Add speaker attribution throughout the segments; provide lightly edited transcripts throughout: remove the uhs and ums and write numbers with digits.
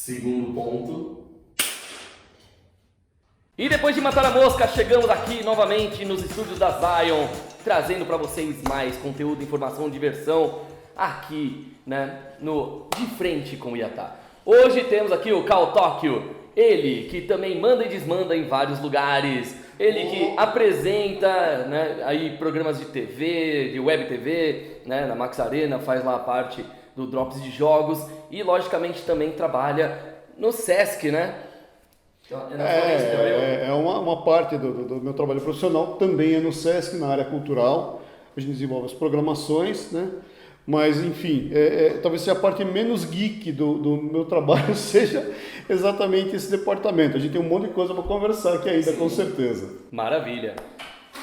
Speaker 1: Segundo ponto.
Speaker 2: E depois de matar a mosca, chegamos aqui novamente nos estúdios da Zion, trazendo para vocês mais conteúdo, informação, diversão, aqui, né, no De Frente com o Iatá. Hoje temos aqui o Cal Tóquio, ele que também manda e desmanda em vários lugares, ele que apresenta, né, aí programas de TV, de web TV, né, na Max Arena, faz lá a parte do Drops de Jogos e logicamente também trabalha no Sesc, né?
Speaker 3: É uma parte do meu trabalho profissional, também é no Sesc, na área cultural. A gente desenvolve as programações, né? Mas, enfim, talvez seja a parte menos geek do meu trabalho seja exatamente esse departamento. A gente tem um monte de coisa para conversar aqui ainda, com certeza.
Speaker 2: Maravilha.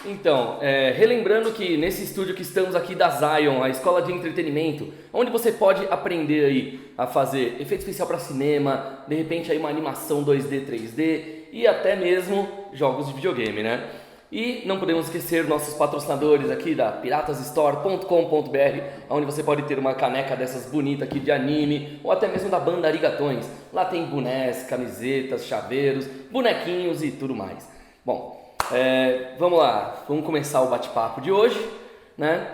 Speaker 2: Então, relembrando que nesse estúdio que estamos aqui da Zion, a escola de entretenimento, onde você pode aprender aí a fazer efeito especial para cinema, de repente aí uma animação 2D, 3D e até mesmo jogos de videogame, né? E não podemos esquecer nossos patrocinadores aqui da piratasstore.com.br, onde você pode ter uma caneca dessas bonitas aqui de anime, ou até mesmo da banda Arigatões. Lá tem bonés, camisetas, chaveiros, bonequinhos e tudo mais. Bom, vamos lá, vamos começar o bate-papo de hoje, né?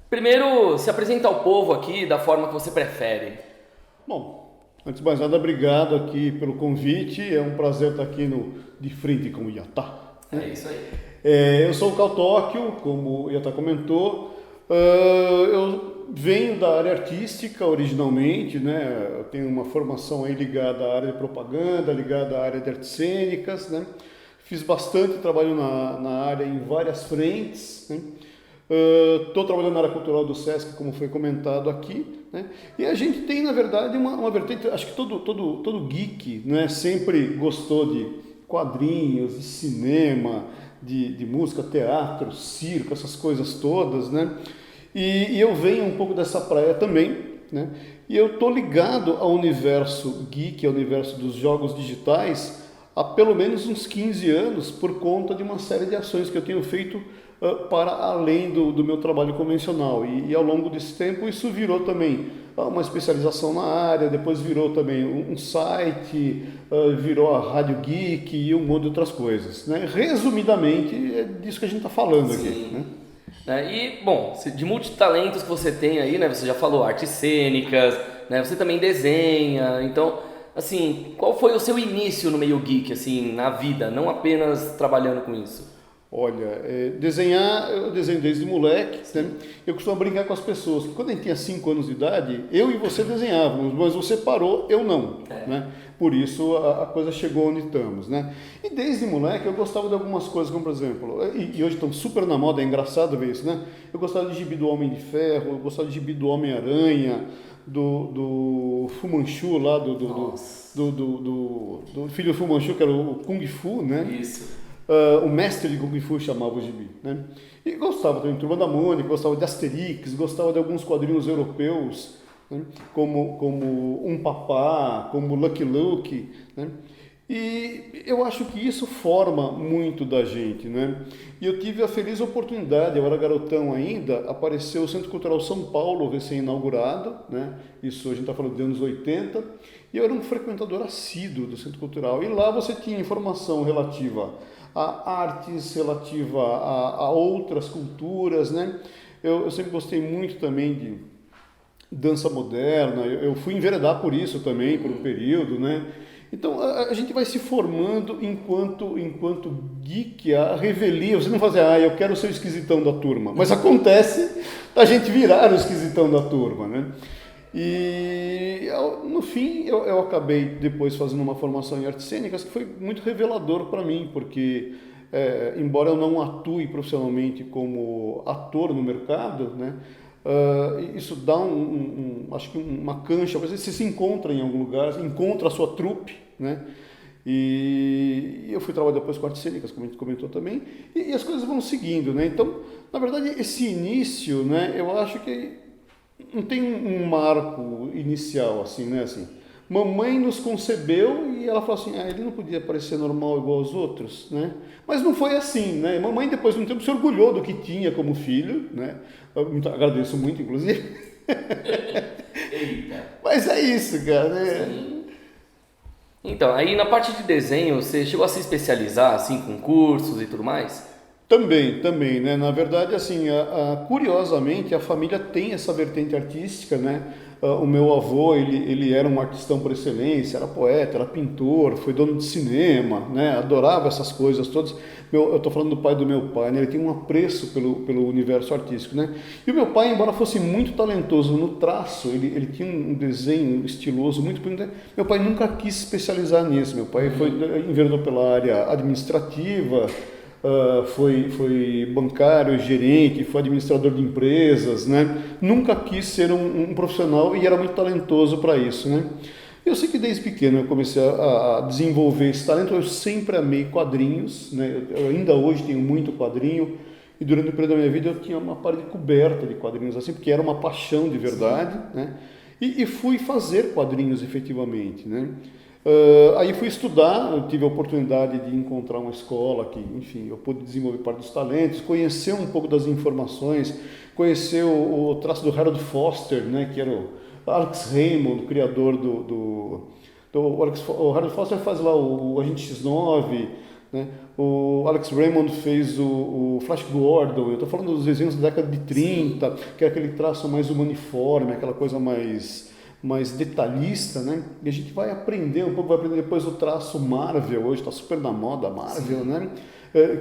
Speaker 2: Primeiro, se apresenta ao povo aqui da forma que você prefere.
Speaker 3: Bom, antes de mais nada, obrigado aqui pelo convite, é um prazer estar aqui no De Frente com o Iatá.
Speaker 2: É isso aí.
Speaker 3: Eu sou o Cal Tóquio, como o Iatá comentou, eu venho da área artística originalmente, né? Eu tenho uma formação aí ligada à área de propaganda, ligada à área de artes cênicas, né? Fiz bastante trabalho na área em várias frentes, né? Estou trabalhando na área cultural do Sesc, como foi comentado aqui, né? E a gente tem, na verdade, uma vertente, acho que todo geek, né, sempre gostou de quadrinhos, de cinema, de música, teatro, circo, essas coisas todas, né? E eu venho um pouco dessa praia também, né? E eu estou ligado ao universo geek, ao universo dos jogos digitais, há pelo menos uns 15 anos, por conta de uma série de ações que eu tenho feito para além do meu trabalho convencional. E ao longo desse tempo isso virou também uma especialização na área, depois virou também um site, virou a Rádio Geek e um monte de outras coisas, né? Resumidamente, é disso que a gente está falando aqui, né?
Speaker 2: E, bom, de multitalentos que você tem aí, né? Você já falou artes cênicas, né? Você também desenha, então... Assim, qual foi o seu início no meio geek, assim, na vida, não apenas trabalhando com isso?
Speaker 3: Olha, desenhar, eu desenho desde moleque, né? Eu costumo brincar com as pessoas, que quando a gente tinha 5 anos de idade, eu e você desenhávamos, mas você parou, eu não, né? Por isso a coisa chegou onde estamos, né? E desde moleque eu gostava de algumas coisas, como por exemplo, e hoje estão super na moda, é engraçado ver isso, né? Eu gostava de gibi do Homem de Ferro, eu gostava de gibi do Homem-Aranha, do Fu Manchu lá, do filho do Fu Manchu, que era o Kung Fu, né?
Speaker 2: Isso.
Speaker 3: O mestre de Kung Fu chamava o gibi, né? E gostava também de Turma da Mônica, gostava de Asterix, gostava de alguns quadrinhos europeus, né? como Um Papá, como Lucky Luke, né? E eu acho que isso forma muito da gente, né? E eu tive a feliz oportunidade, eu era garotão ainda, apareceu o Centro Cultural São Paulo, recém-inaugurado, né? Isso a gente está falando de anos 80, e eu era um frequentador assíduo do Centro Cultural. E lá você tinha informação relativa a artes, relativa a outras culturas, né? Eu sempre gostei muito também de dança moderna, eu fui enveredar por isso também, por um período, né? Então a gente vai se formando enquanto geek, a revelia. Você não faz eu quero ser o esquisitão da turma, mas acontece a gente virar o esquisitão da turma, né? E no fim eu acabei depois fazendo uma formação em artes cênicas que foi muito revelador para mim, porque embora eu não atue profissionalmente como ator no mercado, né? Isso dá acho que uma cancha, você se encontra em algum lugar, encontra a sua trupe, né? E eu fui trabalhar depois com artes cênicas, como a gente comentou também, e as coisas vão seguindo, né? Então, na verdade, esse início, né, eu acho que não tem um marco inicial, assim, né? Assim, mamãe nos concebeu e ela falou assim, ele não podia parecer normal igual aos outros, né? Mas não foi assim, né? Mamãe, depois de um tempo, se orgulhou do que tinha como filho, né? Eu agradeço muito, inclusive.
Speaker 2: Eita.
Speaker 3: Mas é isso, cara, né?
Speaker 2: Então, aí na parte de desenho, você chegou a se especializar, assim, com cursos e tudo mais?
Speaker 3: Também, né? Na verdade, assim, curiosamente, a família tem essa vertente artística, né? O meu avô, ele era um artistão por excelência, era poeta, era pintor, foi dono de cinema, né? Adorava essas coisas todas. Eu estou falando do pai do meu pai, né? Ele tinha um apreço pelo universo artístico, né? E o meu pai, embora fosse muito talentoso no traço, ele tinha um desenho estiloso muito bonito, né? Meu pai nunca quis se especializar nisso. Meu pai enveredou pela área administrativa, foi bancário, gerente, foi administrador de empresas, né? Nunca quis ser um profissional e era muito talentoso para isso, né? Eu sei que desde pequeno eu comecei a desenvolver esse talento. Eu sempre amei quadrinhos, né? Eu ainda hoje tenho muito quadrinho e durante o período da minha vida eu tinha uma parede coberta de quadrinhos assim, porque era uma paixão de verdade, né? E fui fazer quadrinhos efetivamente, né? Aí fui estudar, eu tive a oportunidade de encontrar uma escola que, enfim, eu pude desenvolver parte dos talentos, conhecer um pouco das informações, conhecer o traço do Harold Foster, né, que era o Alex Raymond, o criador o Harold Foster faz lá o Agente X9, né, o Alex Raymond fez o Flash Gordon. Eu estou falando dos desenhos da década de 30, que é aquele traço mais humaniforme, aquela coisa mais detalhista, né? E a gente vai aprender um pouco, vai aprender depois o traço Marvel, hoje está super na moda a Marvel, né?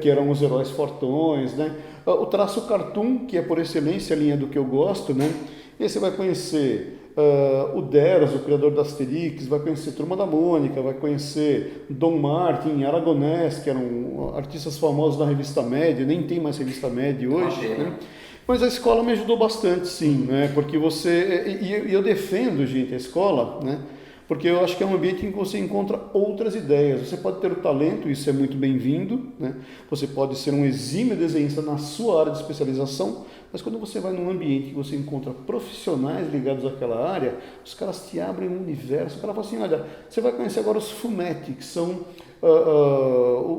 Speaker 3: Que eram os heróis fortões, né? O traço Cartoon, que é por excelência a linha do que eu gosto, né? E aí você vai conhecer o Deras, o criador da Asterix, vai conhecer Turma da Mônica, vai conhecer Don Martin, Aragonés, que eram artistas famosos da revista Mad, nem tem mais revista Mad hoje, né? Mas a escola me ajudou bastante, sim, né? Porque e eu defendo, gente, a escola, né? Porque eu acho que é um ambiente em que você encontra outras ideias. Você pode ter o talento, isso é muito bem-vindo, né? Você pode ser um exímio desenhista na sua área de especialização, mas quando você vai num ambiente que você encontra profissionais ligados àquela área, os caras te abrem um universo. O cara fala assim, olha, você vai conhecer agora os fumetti, que são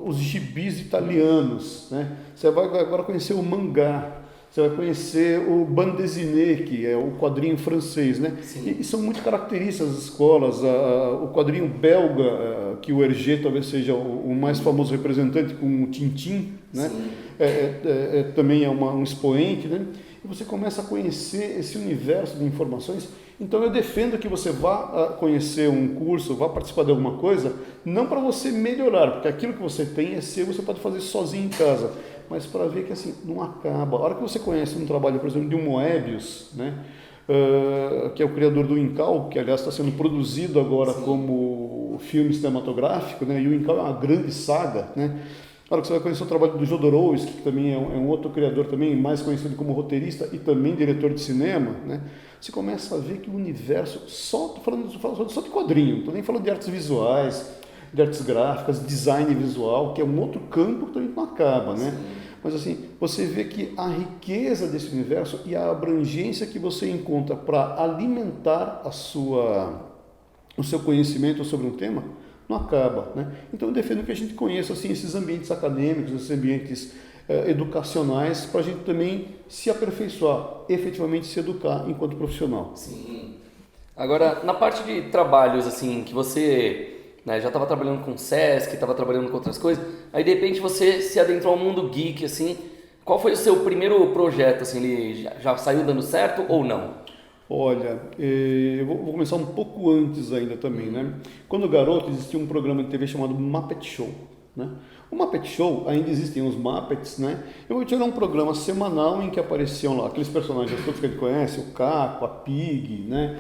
Speaker 3: os gibis italianos, né? Você vai agora conhecer o mangá. Você vai conhecer o bande dessinée, que é o quadrinho francês, né? E são muito características das escolas. O quadrinho belga, que o Hergé talvez seja o mais famoso representante, com o Tintin, né? Também é um expoente, né? E você começa a conhecer esse universo de informações. Então eu defendo que você vá conhecer um curso, vá participar de alguma coisa, não para você melhorar, porque aquilo que você tem é seu, você pode fazer sozinho em casa, mas para ver que assim, não acaba. A hora que você conhece um trabalho, por exemplo, de um Moebius, né, que é o criador do Incal, que aliás está sendo produzido agora como filme cinematográfico, né, e o Incal é uma grande saga, né. A hora que você vai conhecer o trabalho do Jodorowsky, que também é um outro criador também, mais conhecido como roteirista e também diretor de cinema, né, você começa a ver que o universo, estou falando só de quadrinho, não estou nem falando de artes visuais, de artes gráficas, design visual, que é um outro campo que também não acaba, né? Mas assim, você vê que a riqueza desse universo e a abrangência que você encontra para alimentar o seu conhecimento sobre um tema, não acaba, né? Então eu defendo que a gente conheça assim, esses ambientes acadêmicos, esses ambientes educacionais, para a gente também se aperfeiçoar, efetivamente se educar enquanto profissional.
Speaker 2: Sim. Agora, na parte de trabalhos, assim, que você, né, já estava trabalhando com SESC, estava trabalhando com outras coisas, aí de repente você se adentrou ao mundo geek, assim, qual foi o seu primeiro projeto, assim, ele já saiu dando certo ou não?
Speaker 3: Olha, eu vou começar um pouco antes ainda também, né? Quando garoto existia um programa de TV chamado Muppet Show, né? O Muppet Show, ainda existem os Muppets, né? Eu tinha um programa semanal em que apareciam lá aqueles personagens todos que a gente conhece, o Caco, a Pig, né?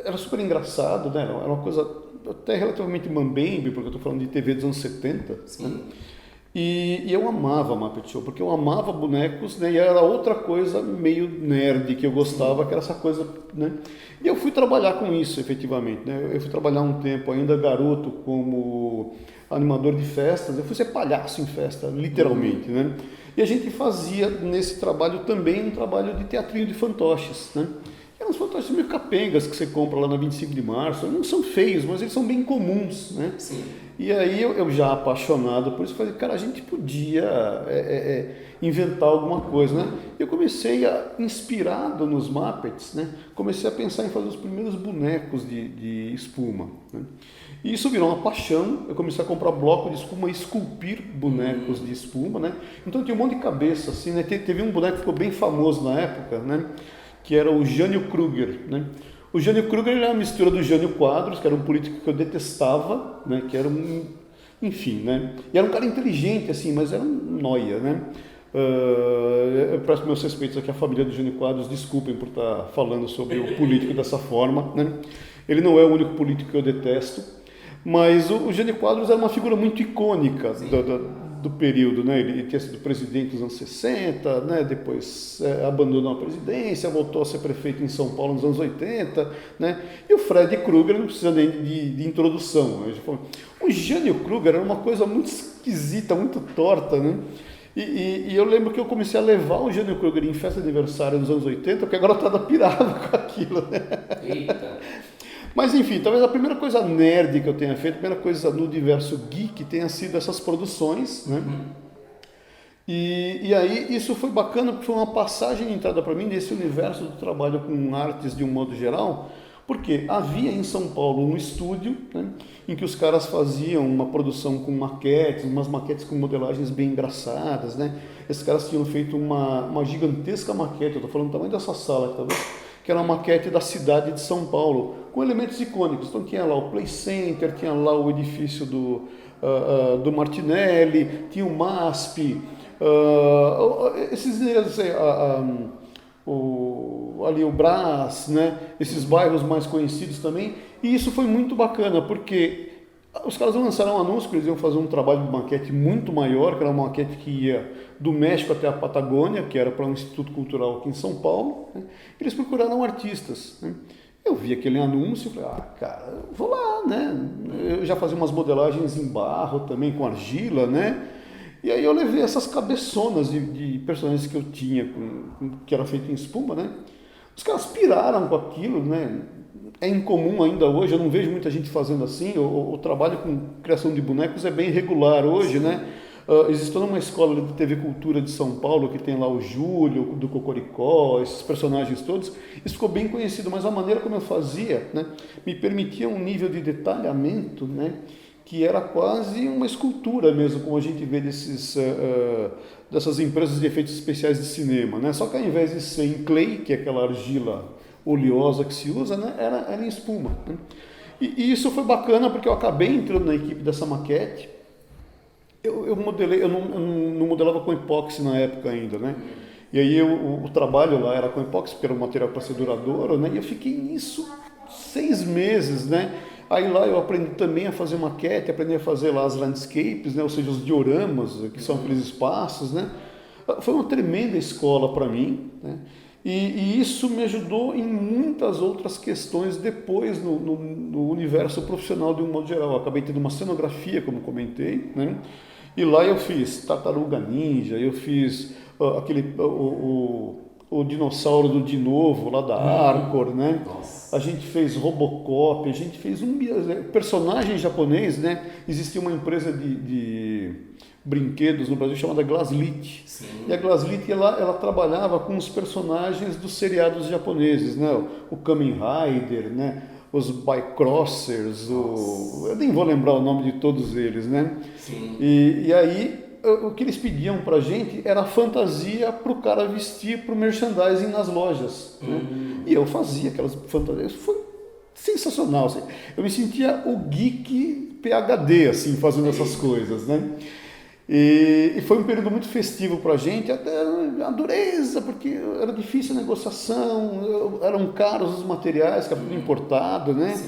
Speaker 3: Era super engraçado, né? Era uma coisa até relativamente mambembe, porque eu estou falando de TV dos anos 70, né? E eu amava Muppet Show, porque eu amava bonecos, né? E era outra coisa meio nerd que eu gostava, que era essa coisa, né? E eu fui trabalhar com isso, efetivamente, né? Eu fui trabalhar um tempo ainda garoto como animador de festas, eu fui ser palhaço em festa, literalmente, né? E a gente fazia nesse trabalho também um trabalho de teatrinho de fantoches, né? Eram uns fantoches meio capengas que você compra lá na 25 de março, não são feios, mas eles são bem comuns, né?
Speaker 2: Sim.
Speaker 3: E aí eu já apaixonado por isso, falei, cara, a gente podia inventar alguma coisa, né? Eu comecei inspirado nos Muppets, né? Comecei a pensar em fazer os primeiros bonecos de espuma, né? E isso virou uma paixão, eu comecei a comprar bloco de espuma e esculpir bonecos de espuma, né? Então tinha um monte de cabeça, assim, né? Teve um boneco que ficou bem famoso na época, né? Que era o Jânio Kruger, né? O Jânio Kruger era uma mistura do Jânio Quadros, que era um político que eu detestava, né? Que era enfim, né? E era um cara inteligente, assim, mas era um nóia, né? Eu presto meus respeitos aqui à família do Jânio Quadros, desculpem por estar falando sobre o político dessa forma, né? Ele não é o único político que eu detesto, mas o Jânio Quadros era uma figura muito icônica do período, né? Ele tinha sido presidente nos anos 60, né? Depois abandonou a presidência, voltou a ser prefeito em São Paulo nos anos 80, né? E o Fred Krueger não precisa nem de introdução, né? O Jânio Krueger era uma coisa muito esquisita, muito torta, né? E eu lembro que eu comecei a levar o Jânio Krueger em festa de aniversário nos anos 80, porque a garotada pirava com aquilo, né? Eita! Mas enfim, talvez a primeira coisa nerd que eu tenha feito, a primeira coisa no universo geek tenha sido essas produções, né? E aí isso foi bacana porque foi uma passagem de entrada para mim nesse universo do trabalho com artes de um modo geral, porque havia em São Paulo um estúdio, né, em que os caras faziam uma produção com maquetes, umas maquetes com modelagens bem engraçadas, né? Esses caras tinham feito uma gigantesca maquete, eu estou falando do tamanho dessa sala aqui, talvez, que era uma maquete da cidade de São Paulo, com elementos icônicos. Então tinha lá o Play Center, tinha lá o edifício do Martinelli, tinha o MASP, esses ali o Brás, né? Esses bairros mais conhecidos também. E isso foi muito bacana, porque os caras lançaram um anúncio que eles iam fazer um trabalho de maquete muito maior, que era uma maquete que ia do México até a Patagônia, que era para um instituto cultural aqui em São Paulo, né? Eles procuraram artistas, né? Eu vi aquele anúncio e falei, cara, eu vou lá, né? Eu já fazia umas modelagens em barro também, com argila, né? E aí eu levei essas cabeçonas de personagens que eu tinha, que era feito em espuma, né? Os caras piraram com aquilo, né? É incomum ainda hoje, eu não vejo muita gente fazendo assim. O trabalho com criação de bonecos é bem regular hoje, né? Existe toda uma escola de TV Cultura de São Paulo que tem lá o Júlio, do Cocoricó, esses personagens todos. Isso ficou bem conhecido, mas a maneira como eu fazia, né, me permitia um nível de detalhamento, né, que era quase uma escultura mesmo, como a gente vê dessas empresas de efeitos especiais de cinema, né? Só que ao invés de ser em clay, que é aquela argila oleosa que se usa, né, era em espuma, né? E isso foi bacana porque eu acabei entrando na equipe dessa maquete. Eu modelei, eu não modelava com epóxi na época ainda, né? E aí o trabalho lá era com epóxi, porque era um material para ser duradouro, né? E eu fiquei nisso 6 meses, né? Aí lá eu aprendi também a fazer maquete, aprendi a fazer lá as landscapes, né? Ou seja, os dioramas, que são aqueles espaços, né? Foi uma tremenda escola para mim, né? E isso me ajudou em muitas outras questões depois no universo profissional de um modo geral. Eu acabei tendo uma cenografia, como comentei, né? E lá eu fiz Tartaruga Ninja, eu fiz o dinossauro do De Novo, lá da Arcor, né? Nossa. A gente fez Robocop, a gente fez um personagem japonês, né? Existia uma empresa de brinquedos no Brasil chamada Glaslit. Sim. E a Glaslit ela trabalhava com os personagens dos seriados japoneses, né? O Kamen Rider, né? Os Bycrossers, eu nem vou lembrar o nome de todos eles, né? Sim. E aí o que eles pediam pra gente era a fantasia pro cara vestir pro merchandising nas lojas, né? E eu fazia aquelas fantasias, foi sensacional, assim. Eu me sentia o geek PhD, assim, fazendo essas coisas, né? E foi um período muito festivo para a gente, até a dureza, porque era difícil a negociação, eram caros os materiais, que era tudo importado, né?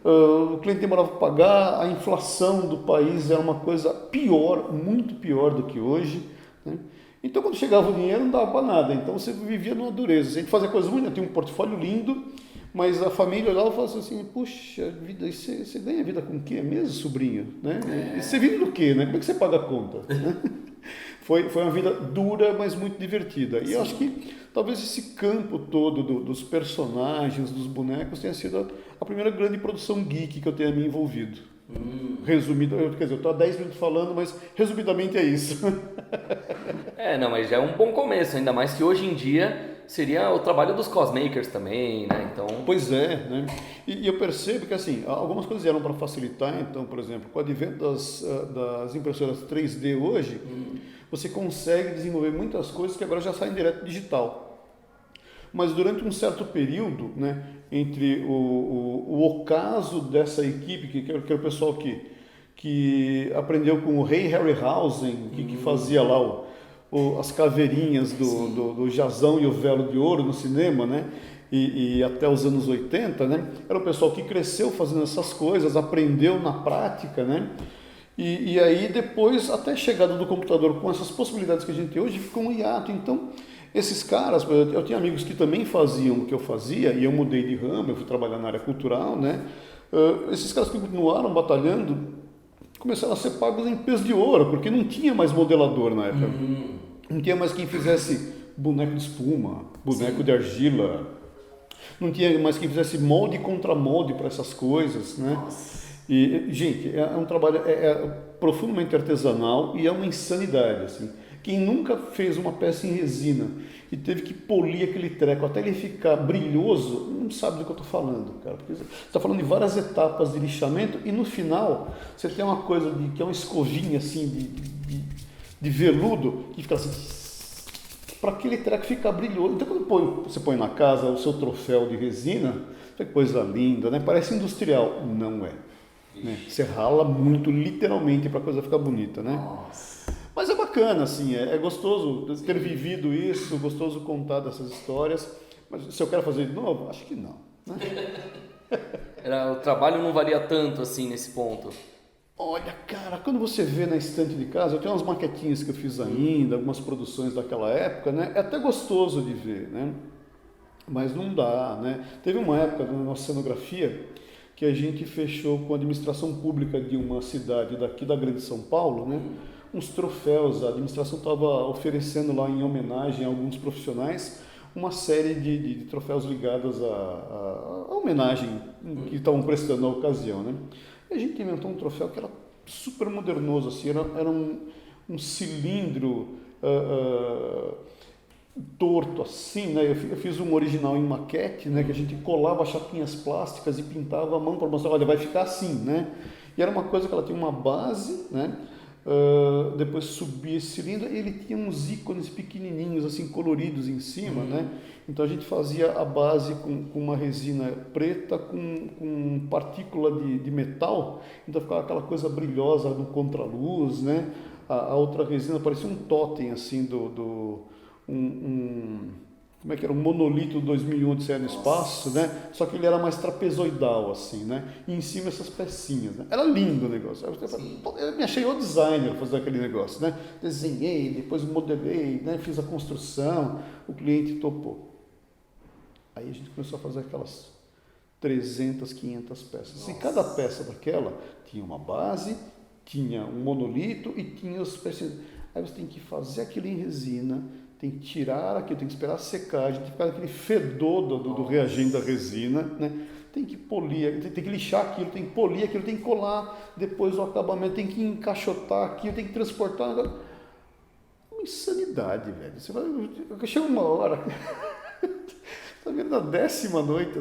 Speaker 3: O cliente demorava para pagar, a inflação do país era uma coisa pior, muito pior do que hoje, né? Então, quando chegava o dinheiro, não dava para nada, então você vivia numa dureza. A gente fazia coisas muito, tinha um portfólio lindo, mas a família olhava e falava assim, puxa vida, e você ganha vida com o quê mesmo, sobrinho? Né? E você vive do quê? Né? Como é que você paga a conta? Foi uma vida dura, mas muito divertida. E eu acho que talvez esse campo todo dos personagens, dos bonecos, tenha sido a primeira grande produção geek que eu tenha me envolvido. Resumido, quer dizer, eu estou há 10 minutos falando, mas resumidamente é isso.
Speaker 2: Não, mas já é um bom começo, ainda mais que hoje em dia seria o trabalho dos cosmakers também, né? Então,
Speaker 3: Pois é, né? E eu percebo que assim, algumas coisas eram para facilitar, então, por exemplo, com o advento das impressoras 3D hoje, você consegue desenvolver muitas coisas que agora já saem direto digital. Mas durante um certo período, né, entre o ocaso dessa equipe, que era o pessoal que aprendeu com o Ray Harryhausen, que fazia lá as caveirinhas do Jazão e o Velo de Ouro no cinema, né? E até os anos 80, né? Era o pessoal que cresceu fazendo essas coisas, aprendeu na prática, né? E aí depois, até a chegada do computador com essas possibilidades que a gente tem hoje, ficou um hiato. Então, esses caras, eu tinha amigos que também faziam o que eu fazia, e eu mudei de ramo, eu fui trabalhar na área cultural, né? Esses caras que continuaram batalhando, começaram a ser pagos em peso de ouro, porque não tinha mais modelador na época. Não tinha mais quem fizesse boneco de espuma, boneco de argila. Não tinha mais quem fizesse molde e contramolde para essas coisas, né?
Speaker 2: Nossa.
Speaker 3: E, gente, é um trabalho profundamente artesanal e é uma insanidade, assim. Quem nunca fez uma peça em resina e teve que polir aquele treco até ele ficar brilhoso, não sabe do que eu estou falando, cara. Porque você está falando de várias etapas de lixamento e no final você tem uma coisa que é uma escovinha assim de veludo que fica assim, para aquele treco ficar brilhoso. Então quando você põe na casa o seu troféu de resina, que coisa linda, né? Parece industrial. Não é. Né? Você rala muito, literalmente, para a coisa ficar bonita, né?
Speaker 2: Nossa.
Speaker 3: Mas é bacana, assim, é gostoso ter vivido isso, gostoso contar dessas histórias. Mas se eu quero fazer de novo, acho que não. Né?
Speaker 2: O trabalho não varia tanto assim nesse ponto.
Speaker 3: Olha, cara, quando você vê na estante de casa, eu tenho umas maquetinhas que eu fiz ainda, algumas produções daquela época, né? É até gostoso de ver, né? Mas não dá, né? Teve uma época na nossa cenografia que a gente fechou com a administração pública de uma cidade daqui da Grande São Paulo, né? Uns troféus, a administração estava oferecendo lá em homenagem a alguns profissionais uma série de troféus ligados à homenagem que estavam prestando na ocasião, né? E a gente inventou um troféu que era super modernoso, assim, era um cilindro torto assim, né? Eu fiz um original em maquete, né? Que a gente colava chapinhas plásticas e pintava a mão para mostrar, olha, vai ficar assim, né? E era uma coisa que ela tinha uma base, né? Depois subia esse cilindro e ele tinha uns ícones pequenininhos, assim, coloridos em cima, né? Então a gente fazia a base com uma resina preta com partícula de metal, então ficava aquela coisa brilhosa no contraluz, né? A outra resina parecia um totem, assim, como é que era? Um monolito 2001 de no espaço, né? Só que ele era mais trapezoidal, assim, né? E em cima essas pecinhas, né? Era lindo o negócio. Eu me achei o designer fazer aquele negócio, né? Desenhei, depois modelei, né? Fiz a construção, o cliente topou. Aí a gente começou a fazer aquelas 300, 500 peças. E cada peça daquela tinha uma base, tinha um monolito e tinha as peças. Aí você tem que fazer aquilo em resina, tem que tirar aquilo, tem que esperar secar, a gente ficar aquele fedor do reagente da resina, né? Tem que polir, tem que lixar aquilo, tem que polir aquilo, tem que colar depois o acabamento, tem que encaixotar aquilo, tem que transportar. Uma insanidade, velho. Você vai, chega uma hora, tá virando a 10ª noite,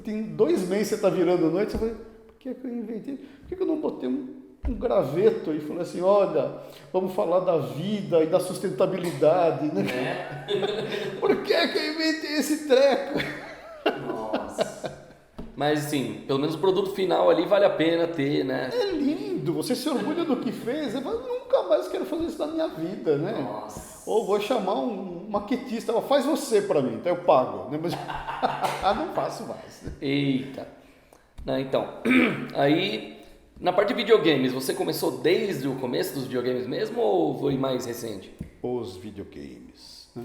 Speaker 3: tem 2 meses que você tá virando a noite, você fala, por que eu inventei? Por que eu não botei um graveto e falei assim, olha, vamos falar da vida e da sustentabilidade, né? Por que eu inventei esse treco?
Speaker 2: Nossa. Mas assim, pelo menos o produto final ali vale a pena ter, né?
Speaker 3: É lindo, você se orgulha do que fez, você fala, nunca mais quero fazer isso na minha vida, né?
Speaker 2: Nossa.
Speaker 3: Ou vou chamar um maquetista, faz você pra mim, então eu pago, né? Mas não faço mais.
Speaker 2: Eita. Não, então, aí... Na parte de videogames, você começou desde o começo dos videogames mesmo ou foi mais recente?
Speaker 3: Os videogames, né?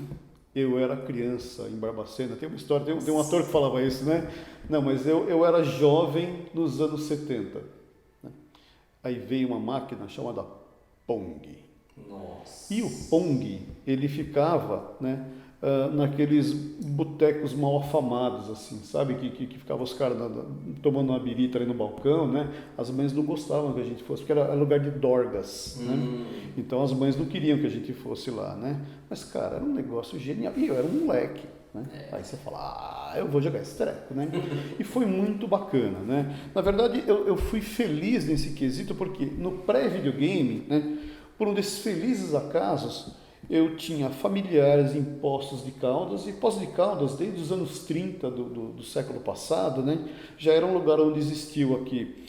Speaker 3: Eu era criança em Barbacena, tem uma história, tem um ator que falava isso, né? Não, mas eu era jovem nos anos 70. Né? Aí veio uma máquina chamada Pong.
Speaker 2: Nossa.
Speaker 3: E o Pong, ele ficava, né, naqueles botecos mal afamados, assim, sabe? Que ficavam os caras tomando uma birita ali no balcão, né? As mães não gostavam que a gente fosse, porque era lugar de dorgas, né? Então as mães não queriam que a gente fosse lá, né? Mas, cara, era um negócio genial. E eu era um moleque, né? Aí você fala, eu vou jogar esse treco, né? E foi muito bacana, né? Na verdade, eu fui feliz nesse quesito, porque no pré-videogame, né? Por um desses felizes acasos, eu tinha familiares em Poços de Caldas, e Poços de Caldas, desde os anos 30 do século passado, né, já era um lugar onde existiu aqui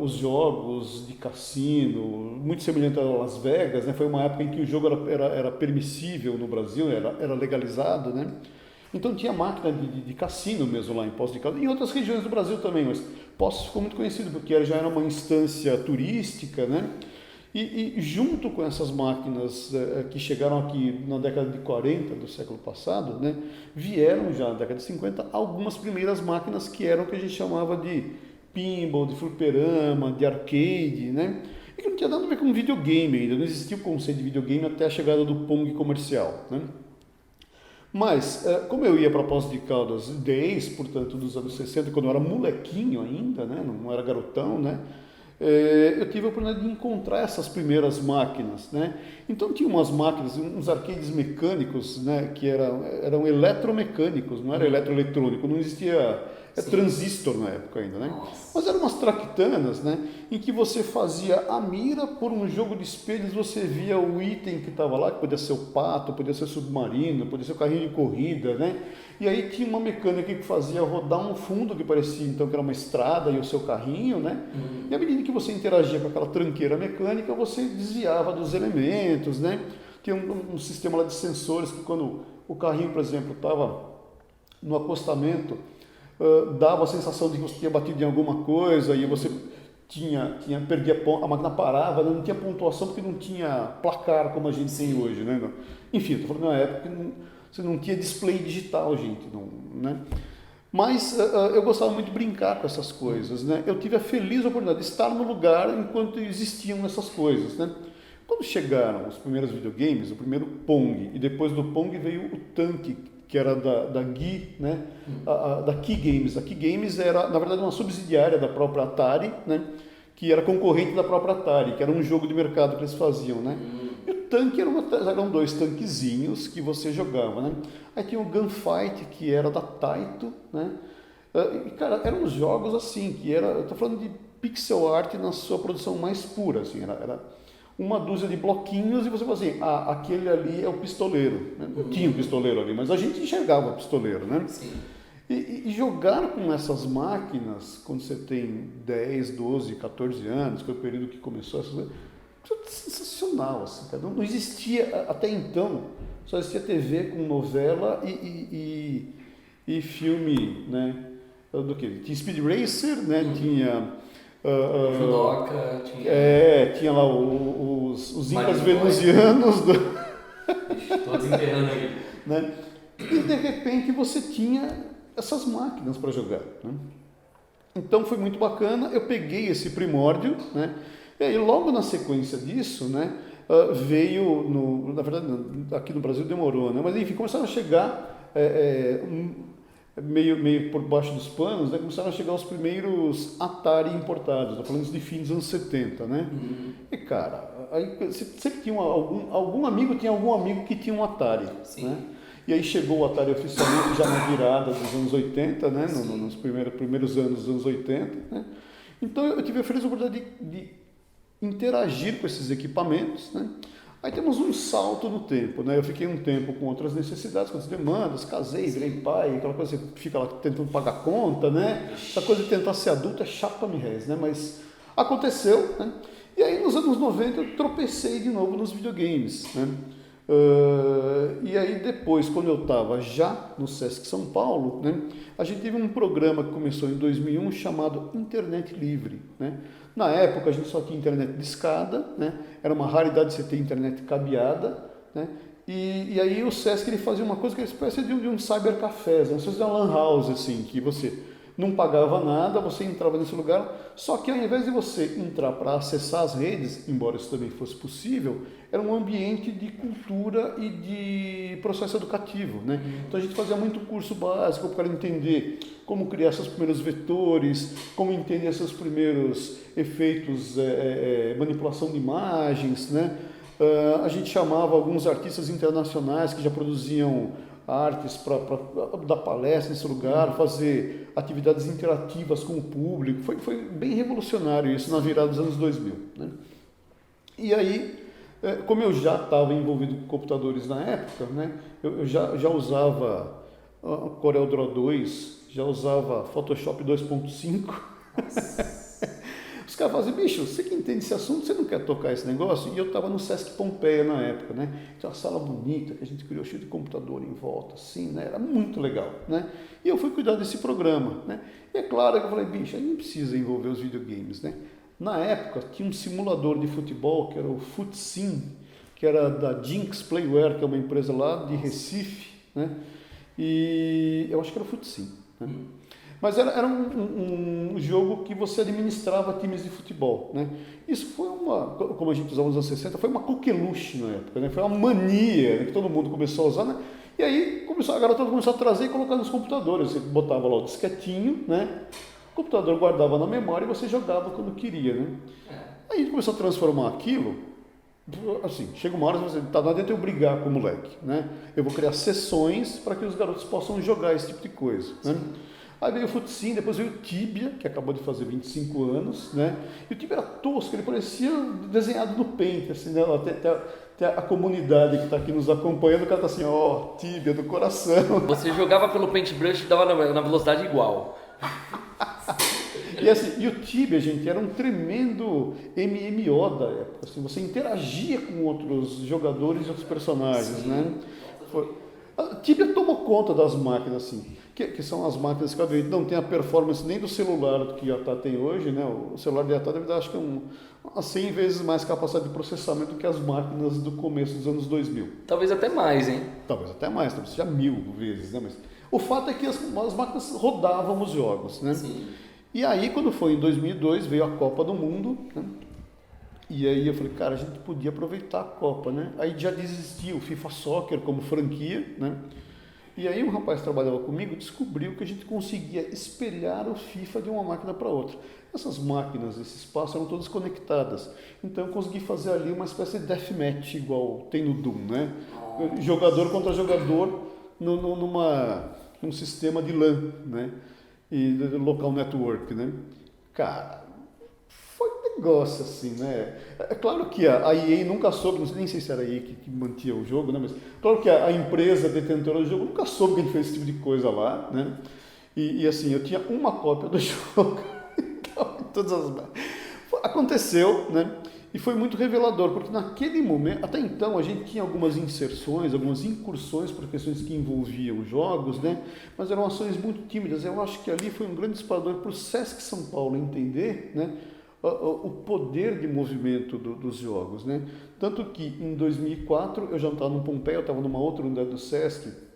Speaker 3: os jogos de cassino, muito semelhante a Las Vegas, né, foi uma época em que o jogo era permissível no Brasil, era legalizado, né, então tinha máquina de cassino mesmo lá em Poços de Caldas, e em outras regiões do Brasil também, mas Poços ficou muito conhecido porque já era uma instância turística, né. E junto com essas máquinas que chegaram aqui na década de 40 do século passado, né, vieram já na década de 50 algumas primeiras máquinas que eram o que a gente chamava de pinball, de fliperama, de arcade, né, e que não tinha nada a ver com videogame ainda, não existia o conceito de videogame até a chegada do Pong comercial, né. Mas, como eu ia para Poços de Caldas desde, portanto, dos anos 60, quando eu era molequinho ainda, né, não era garotão, né, eu tive a oportunidade de encontrar essas primeiras máquinas, né? Então tinha umas máquinas, uns arcades mecânicos, né? Que eram eletromecânicos, não era eletroeletrônico, não existia transistor na época ainda, né? Mas eram umas traquitanas, né? Em que você fazia a mira por um jogo de espelhos, você via o item que estava lá, que podia ser o pato, podia ser o submarino, podia ser o carrinho de corrida, né? E aí tinha uma mecânica que fazia rodar um fundo que parecia então que era uma estrada e o seu carrinho, né? E à medida que você interagia com aquela tranqueira mecânica, você desviava dos elementos, né? Tinha um sistema lá de sensores que quando o carrinho, por exemplo, estava no acostamento, dava a sensação de que você tinha batido em alguma coisa e você perdia a máquina parava, não tinha pontuação porque não tinha placar como a gente tem hoje, né? Enfim, estou falando na época que você não tinha display digital, gente, não, né? Mas eu gostava muito de brincar com essas coisas, né? Eu tive a feliz oportunidade de estar no lugar enquanto existiam essas coisas, né? Quando chegaram os primeiros videogames, o primeiro Pong, e depois do Pong veio o Tanque, que era da GUI, né? Da Key Games. A Key Games era, na verdade, uma subsidiária da própria Atari, né? Que era concorrente da própria Atari, que era um jogo de mercado que eles faziam, né? E o Tanque eram dois tanquezinhos que você jogava, né? Aí tinha o Gunfight, que era da Taito, né? E, cara, eram uns jogos assim, eu estou falando de pixel art na sua produção mais pura, assim, era uma dúzia de bloquinhos e você fala assim, aquele ali é o pistoleiro, né? Não tinha um pistoleiro ali, mas a gente enxergava o pistoleiro, né? Sim. E jogar com essas máquinas, quando você tem 10, 12, 14 anos, que é o período que começou essas coisas, é sensacional, assim, cara. Não existia, até então, só existia TV com novela e filme, né? Do que? Tinha Speed Racer, né? Tinha...
Speaker 2: Judoca, tinha
Speaker 3: lá os incas venusianos.
Speaker 2: Estou desenterrando aí.
Speaker 3: Né? E de repente você tinha essas máquinas para jogar. Né? Então foi muito bacana, eu peguei esse primórdio, né? E aí logo na sequência disso, né, veio, na verdade aqui no Brasil demorou, né? Mas enfim, começaram a chegar meio por baixo dos panos, né, começaram a chegar os primeiros Atari importados, estou falando de fim dos anos 70, né? E cara, aí sempre tinha algum amigo que tinha um Atari, né? E aí chegou o Atari oficialmente já na virada dos anos 80, né? Nos primeiros anos dos anos 80, né? Então eu tive a feliz oportunidade de interagir com esses equipamentos, né? Aí temos um salto no tempo, né? Eu fiquei um tempo com outras necessidades, com outras demandas, casei, virei pai, aquela coisa que fica lá tentando pagar conta, né? Essa coisa de tentar ser adulto é chato pra mirrés, né? Mas aconteceu, né? E aí nos anos 90 eu tropecei de novo nos videogames, né? E aí depois, quando eu estava já no Sesc São Paulo, né? A gente teve um programa que começou em 2001 chamado Internet Livre, né? Na época a gente só tinha internet discada, né? Era uma raridade você ter internet cabeada, né? E aí o Sesc ele fazia uma coisa que era uma espécie de um cybercafé, uma espécie de uma lan house, assim, que você não pagava nada, você entrava nesse lugar, só que ao invés de você entrar para acessar as redes, embora isso também fosse possível, era um ambiente de cultura e de processo educativo, né? Então a gente fazia muito curso básico para entender como criar seus primeiros vetores, como entender seus primeiros efeitos, manipulação de imagens, né? A gente chamava alguns artistas internacionais que já produziam artes para dar palestra nesse lugar, fazer atividades interativas com o público. Foi bem revolucionário isso na virada dos anos 2000. Né? E aí, como eu já estava envolvido com computadores na época, né, eu já usava CorelDRAW 2, já usava Photoshop 2.5. Os caras falam assim, bicho, você que entende esse assunto, você não quer tocar esse negócio? E eu estava no Sesc Pompeia na época, né? Tinha uma sala bonita, que a gente criou cheio de computador em volta, assim, né? Era muito legal, né? E eu fui cuidar desse programa, né? E é claro que eu falei, bicho, a gente precisa envolver os videogames, né? Na época, tinha um simulador de futebol, que era o FutSim, que era da Jinx Playware, que é uma empresa lá de Recife, né? E eu acho que era o FutSim, né? Mas era um jogo que você administrava times de futebol, né? Isso foi como a gente usava nos anos 60, foi uma coqueluche na época, né? Foi uma mania, né, que todo mundo começou a usar, né? E aí a garotada começou a trazer e colocar nos computadores. Você botava lá o disquetinho, né? O computador guardava na memória e você jogava quando queria, né? Aí a gente começou a transformar aquilo, assim, chega uma hora você tá, não adianta eu brigar com o moleque, né? Eu vou criar sessões para que os garotos possam jogar esse tipo de coisa, né? Aí veio o FutSim, depois veio o Tibia, que acabou de fazer 25 anos, né? E o Tibia era tosco, ele parecia desenhado no Paint, assim, né? Até a comunidade que está aqui nos acompanhando, o cara tá assim, ó, Tibia do coração.
Speaker 2: Você jogava pelo Paintbrush e dava na velocidade igual.
Speaker 3: E, assim, e o Tibia, gente, era um tremendo MMO da época, assim, você interagia com outros jogadores e outros personagens, sim, né? A Tibia tomou conta das máquinas, assim, que são as máquinas que obviamente não tem a performance nem do celular que a Atari tem hoje, né? O celular de Atari deve dar, acho que umas 100 vezes mais capacidade de processamento que as máquinas do começo dos anos 2000.
Speaker 2: Talvez até mais, hein?
Speaker 3: Talvez até mais, talvez seja 1000 vezes, né? Mas o fato é que as máquinas rodavam os jogos, né?
Speaker 2: Sim.
Speaker 3: E aí, quando foi em 2002, veio a Copa do Mundo, né? E aí eu falei, cara, a gente podia aproveitar a Copa, né? Aí já desistiu o FIFA Soccer como franquia, né? E aí um rapaz que trabalhava comigo descobriu que a gente conseguia espelhar o FIFA de uma máquina para outra. Essas máquinas, esse espaço eram todas conectadas. Então eu consegui fazer ali uma espécie de deathmatch igual tem no Doom, né? Jogador contra jogador num sistema de LAN, né? E local network, né? Cara, foi um negócio assim, né? É claro que a EA nunca soube, nem sei se era a EA que mantinha o jogo, né? Mas claro que a empresa detentora do jogo nunca soube que a gente fez esse tipo de coisa lá, né? E assim, eu tinha uma cópia do jogo. Então, todas as... Aconteceu, né? E foi muito revelador, porque naquele momento, até então, a gente tinha algumas inserções, algumas incursões por questões que envolviam jogos, né? Mas eram ações muito tímidas. Eu acho que ali foi um grande disparador para o Sesc São Paulo entender, né? O poder de movimento dos jogos, né? Tanto que em 2004 eu já estava no Pompeia, eu estava numa outra unidade do Sesc,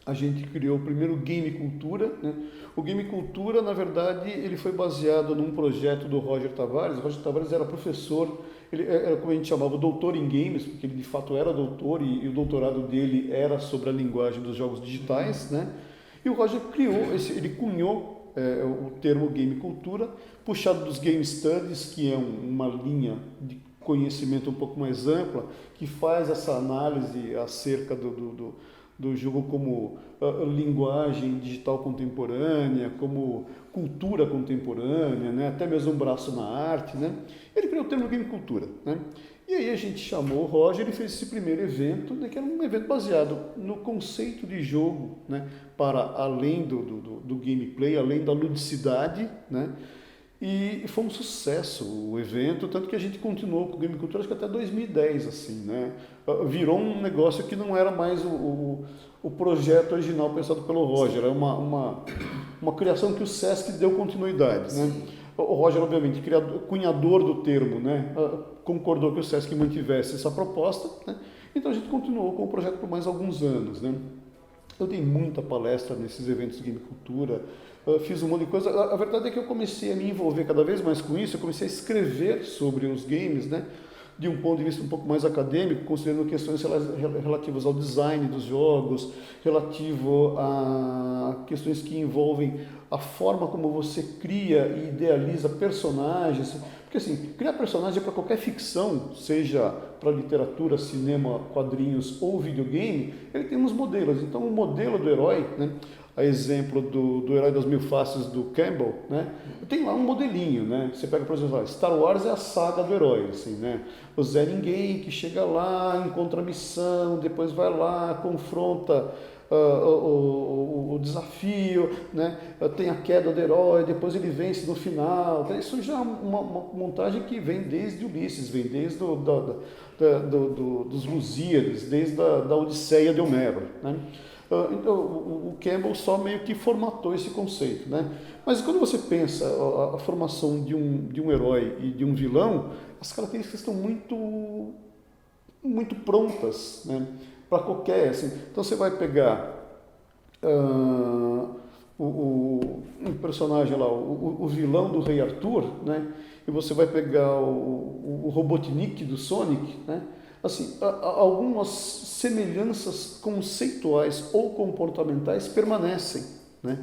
Speaker 3: a gente criou o primeiro Game Cultura, né? O Game Cultura, na verdade, ele foi baseado num projeto do Roger Tavares. O Roger Tavares era professor, ele era como a gente chamava, doutor em games, porque ele de fato era doutor e o doutorado dele era sobre a linguagem dos jogos digitais, né? E o Roger ele cunhou o termo Game Cultura, puxado dos Game Studies, que é uma linha de conhecimento um pouco mais ampla, que faz essa análise acerca do jogo como linguagem digital contemporânea, como cultura contemporânea, né? Até mesmo um braço na arte, né? Ele criou o termo Game Cultura, né? E aí a gente chamou o Roger e fez esse primeiro evento, né, que era um evento baseado no conceito de jogo, né, para além do gameplay, além da ludicidade, né? E foi um sucesso o evento, tanto que a gente continuou com o Game Cultura acho que até 2010, assim, né? Virou um negócio que não era mais o projeto original pensado pelo Roger, era uma criação que o Sesc deu continuidade, né? O Roger, obviamente, cunhador do termo, né? Concordou que o Sesc mantivesse essa proposta, né? Então a gente continuou com o projeto por mais alguns anos, né? Eu dei muita palestra nesses eventos de Game Cultura, fiz um monte de coisa. A verdade é que eu comecei a me envolver cada vez mais com isso, eu comecei a escrever sobre os games, né? De um ponto de vista um pouco mais acadêmico, considerando questões relativas ao design dos jogos, relativo a questões que envolvem a forma como você cria e idealiza personagens. Porque assim, criar personagem para qualquer ficção, seja para literatura, cinema, quadrinhos ou videogame, ele tem uns modelos. Então o modelo do herói, né? A exemplo do Herói das Mil Faces do Campbell, né? Tem lá um modelinho, né? Você pega, por exemplo, Star Wars é a saga do herói, assim, né? O Zé Ninguém que chega lá, encontra a missão, depois vai lá, confronta o desafio, né? Tem a queda do herói, depois ele vence no final. Isso já é uma montagem que vem desde Ulisses, vem desde dos Lusíadas, desde a Odisseia de Homero, né? Então, o Campbell só meio que formatou esse conceito, né? Mas quando você pensa a formação de um herói e de um vilão, as características estão muito prontas, né? Para qualquer, assim. Então você vai pegar um personagem lá, o vilão do Rei Arthur, né? E você vai pegar o Robotnik do Sonic, né? Assim, algumas semelhanças conceituais ou comportamentais permanecem, né?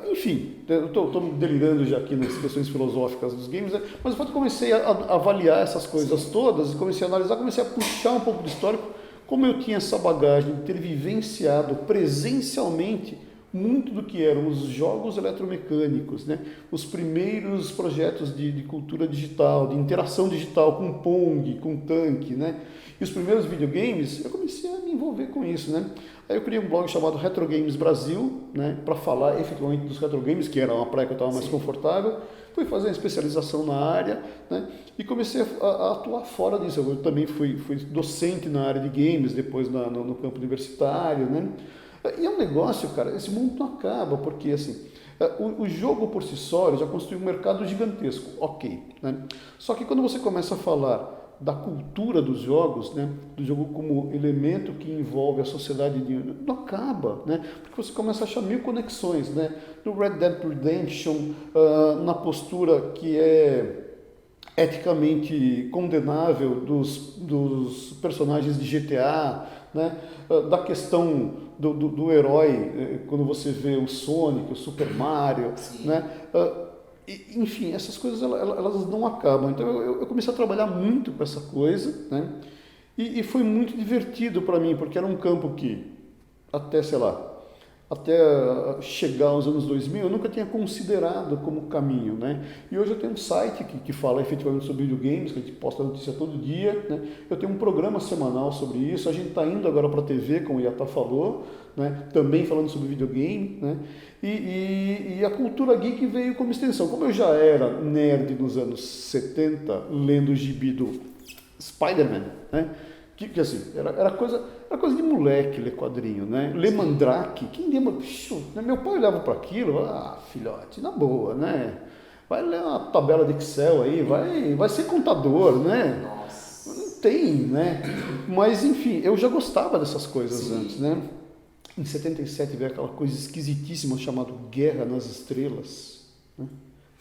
Speaker 3: Enfim, eu estou delirando já aqui nas questões filosóficas dos games, né? Mas o fato que eu comecei a avaliar essas coisas todas, comecei a analisar, comecei a puxar um pouco do histórico, como eu tinha essa bagagem de ter vivenciado presencialmente muito do que eram os jogos eletromecânicos, né? Os primeiros projetos de cultura digital, de interação digital com Pong, com tanque, né? E os primeiros videogames, eu comecei a me envolver com isso, né? Aí eu criei um blog chamado Retro Games Brasil, né? Para falar efetivamente dos retro games, que era uma praia que eu estava mais confortável. Fui fazer uma especialização na área, né? E comecei a atuar fora disso. Eu também fui docente na área de games, depois no campo universitário, né? E é um negócio, cara, esse mundo não acaba, porque assim, o jogo por si só já construiu um mercado gigantesco, ok, né? Só que quando você começa a falar da cultura dos jogos, né, do jogo como elemento que envolve a sociedade, não acaba, né? Porque você começa a achar mil conexões, né? No Red Dead Redemption, na postura que é eticamente condenável dos personagens de GTA, né? Da questão do herói, quando você vê o Sonic, o Super Mario, né? Enfim, essas coisas elas não acabam. Então eu comecei a trabalhar muito com essa coisa, né? E foi muito divertido para mim, porque era um campo que até, sei lá, até chegar aos anos 2000, eu nunca tinha considerado como caminho, né? E hoje eu tenho um site que fala efetivamente sobre videogames, que a gente posta notícia todo dia, né? Eu tenho um programa semanal sobre isso, a gente está indo agora para a TV, como o Iatá falou, né? Também falando sobre videogame, né? E a cultura geek veio como extensão. Como eu já era nerd nos anos 70, lendo o gibi do Spider-Man, né? Que assim, era coisa de moleque ler quadrinho, né? Ler Mandrake, quem lembra? Meu pai olhava para aquilo, filhote, na boa, né? Vai ler uma tabela de Excel aí, vai ser contador, né?
Speaker 2: Nossa.
Speaker 3: Não tem, né? Mas enfim, eu já gostava dessas coisas antes, né? Em 77 veio aquela coisa esquisitíssima chamada Guerra nas Estrelas, né?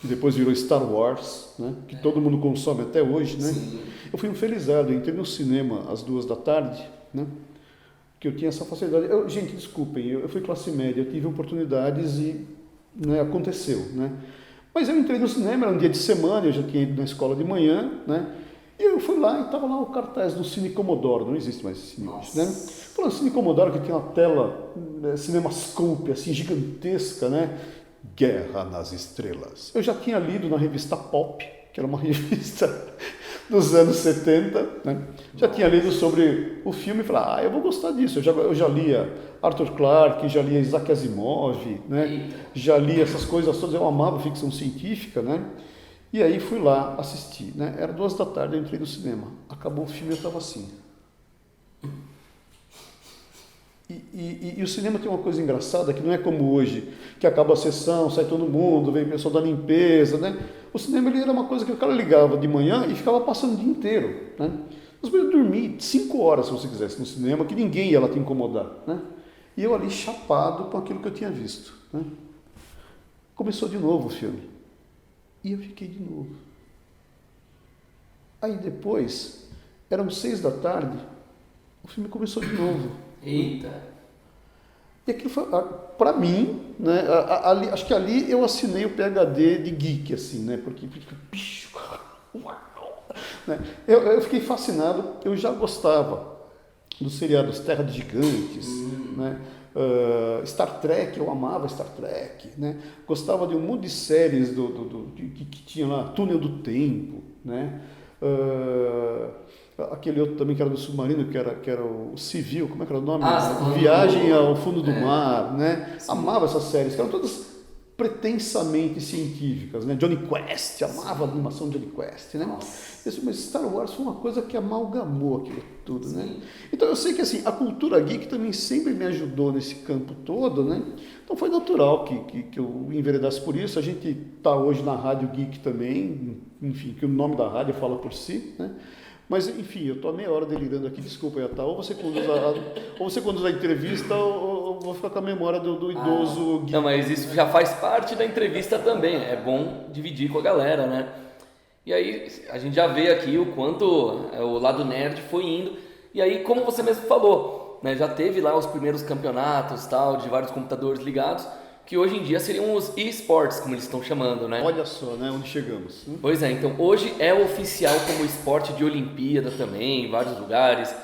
Speaker 3: Que depois virou Star Wars, né? Que todo mundo consome até hoje, né?
Speaker 2: Sim.
Speaker 3: Eu fui um felizardo, eu entrei no cinema às 14h, né? Que eu tinha essa facilidade. Gente, desculpem, eu fui classe média, eu tive oportunidades e, né, aconteceu, né? Mas eu entrei no cinema, era um dia de semana, eu já tinha ido na escola de manhã, né? E eu fui lá e estava lá o cartaz do Cine Commodoro, não existe mais esse cine hoje, né? Falando Cine Commodoro, que tinha uma tela, CinemaScope, assim, gigantesca, né? Guerra nas Estrelas. Eu já tinha lido na revista Pop, que era uma revista dos anos 70, né? Já tinha lido sobre o filme e falei, eu vou gostar disso. Eu já lia Arthur Clarke, já lia Isaac Asimov, né? Já li essas coisas todas, eu amava ficção científica, né? E aí fui lá assistir, né? Era 14h, eu entrei no cinema. Acabou o filme e eu estava assim. E o cinema tem uma coisa engraçada, que não é como hoje, que acaba a sessão, sai todo mundo, vem o pessoal da limpeza, né? O cinema ele era uma coisa que o cara ligava de manhã e ficava passando o dia inteiro, né? Você podia dormir 5 horas se você quisesse no cinema, que ninguém ia lá te incomodar, né? E eu ali chapado com aquilo que eu tinha visto, né? Começou de novo o filme. E eu fiquei de novo. Aí depois, eram 6 da tarde, o filme começou de novo.
Speaker 2: Eita!
Speaker 3: E aquilo foi, pra mim, né, acho que ali eu assinei o PhD de geek, assim, né, porque, bicho, uau, né, eu fiquei fascinado, eu já gostava dos seriados Terra de Gigantes, né, Star Trek, eu amava Star Trek, né, gostava de um monte de séries que tinha lá, Túnel do Tempo, né, aquele outro também que era do submarino, que era o Civil, como é que era o nome? Viagem ao Fundo do Mar, né? Sim. Amava essas séries, que eram todas pretensamente científicas, né? Johnny Quest, amava a animação de Johnny Quest, né? Mas Star Wars foi uma coisa que amalgamou aquilo tudo, né? Então eu sei que assim, a cultura geek também sempre me ajudou nesse campo todo, né? Então foi natural que eu enveredasse por isso. A gente está hoje na Rádio Geek também, enfim, que o nome da rádio fala por si, né? Mas, enfim, eu estou há meia hora delirando aqui, desculpa, Yata. Ou você conduz a entrevista, ou vou ficar com a memória do idoso.
Speaker 2: Não, mas isso já faz parte da entrevista também. É bom dividir com a galera, né? E aí, a gente já vê aqui o quanto o lado nerd foi indo. E aí, como você mesmo falou, né, já teve lá os primeiros campeonatos, tal, de vários computadores ligados, que hoje em dia seriam os eSports, como eles estão chamando, né?
Speaker 3: Olha só, né, onde chegamos.
Speaker 2: Pois é, então hoje é oficial como esporte de Olimpíada também, em vários lugares.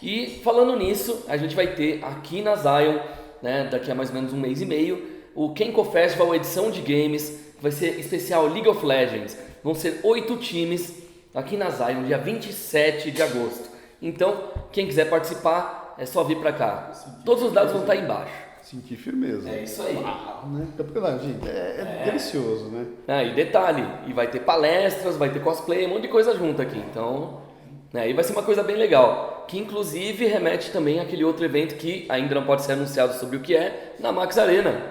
Speaker 2: E falando nisso, a gente vai ter aqui na Zion, né, daqui a mais ou menos um mês e meio, o Kenko Festival edição de games, que vai ser especial League of Legends. Vão ser 8 times aqui na Zion, dia 27 de agosto. Então, quem quiser participar, é só vir para cá. Todos os dados vão estar aí embaixo.
Speaker 3: Sentir firmeza.
Speaker 2: É isso aí.
Speaker 3: Uau, né? Gente, é delicioso, né?
Speaker 2: E detalhe, e vai ter palestras, vai ter cosplay, um monte de coisa junto aqui. Então, né, e vai ser uma coisa bem legal. Que inclusive remete também àquele outro evento que ainda não pode ser anunciado sobre o que é, na Max Arena.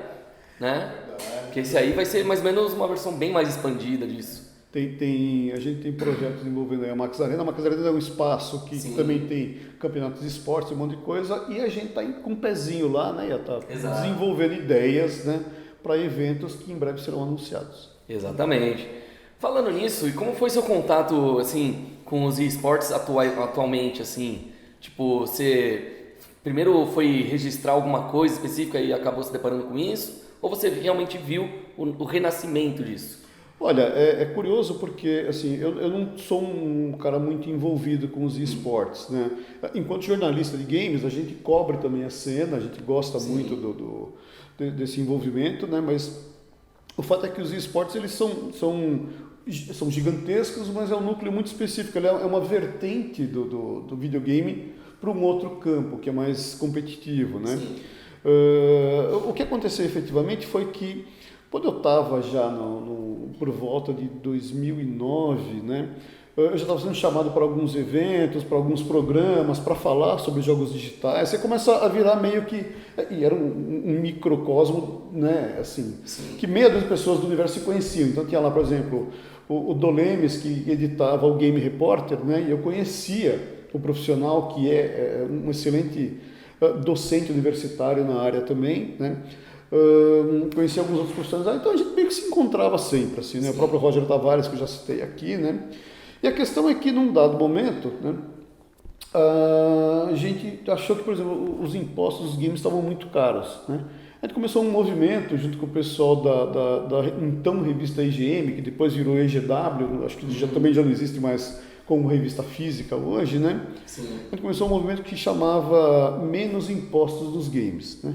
Speaker 2: Né? Que esse aí vai ser mais ou menos uma versão bem mais expandida disso.
Speaker 3: A gente tem projetos envolvendo a Max Arena. A Max Arena é um espaço que também tem campeonatos de esportes, um monte de coisa, e a gente está com um pezinho lá, né? Está desenvolvendo ideias, né, para eventos que em breve serão anunciados.
Speaker 2: Exatamente. Falando nisso, e como foi seu contato assim com os esportes atualmente, assim? Tipo, você primeiro foi registrar alguma coisa específica e acabou se deparando com isso? Ou você realmente viu o renascimento disso?
Speaker 3: Olha, é curioso porque assim, eu não sou um cara muito envolvido com os esportes, né? Enquanto jornalista de games, a gente cobre também a cena, a gente gosta muito desse envolvimento, né? Mas o fato é que os esportes eles são gigantescos, mas é um núcleo muito específico, ele é uma vertente do videogame para um outro campo, que é mais competitivo, né? O que aconteceu efetivamente foi que quando eu estava já por volta de 2009, né, eu já estava sendo chamado para alguns eventos, para alguns programas, para falar sobre jogos digitais. Você começa a virar meio que... E era um microcosmo, né, assim, que meia dúzia de pessoas do universo se conheciam. Então tinha lá, por exemplo, o Dolemes, que editava o Game Reporter, né, e eu conhecia o profissional que é um excelente docente universitário na área também, né. Conheci alguns outros profissionais, então a gente meio que se encontrava sempre, assim, né? O próprio Roger Tavares, que eu já citei aqui, né? E a questão é que, num dado momento, né, a gente achou que, por exemplo, os impostos dos games estavam muito caros, né? A gente começou um movimento junto com o pessoal da então revista IGM, que depois virou EGW, acho que também já não existe mais como revista física hoje, né? Sim. A gente começou um movimento que chamava Menos Impostos dos Games, né?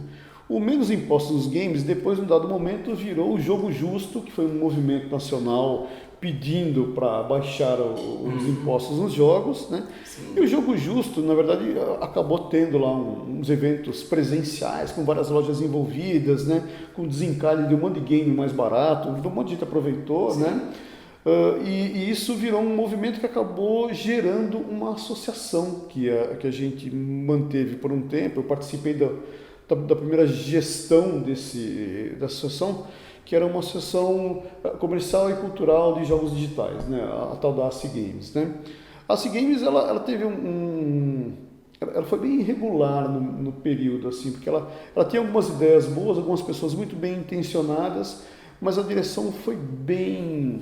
Speaker 3: O Menos Impostos nos Games, depois, num dado momento, virou o Jogo Justo, que foi um movimento nacional pedindo para baixar os impostos nos jogos, né? E o Jogo Justo, na verdade, acabou tendo lá uns eventos presenciais, com várias lojas envolvidas, né? Com desencalhe de um monte de game mais barato, um monte de gente aproveitou, né? E isso virou um movimento que acabou gerando uma associação que a gente manteve por um tempo. Eu participei da primeira gestão da associação, que era uma associação comercial e cultural de jogos digitais, né? A tal da AC Games, né? A AC Games, ela teve ela foi bem irregular no período, assim, porque ela tinha algumas ideias boas, algumas pessoas muito bem intencionadas, mas a direção foi bem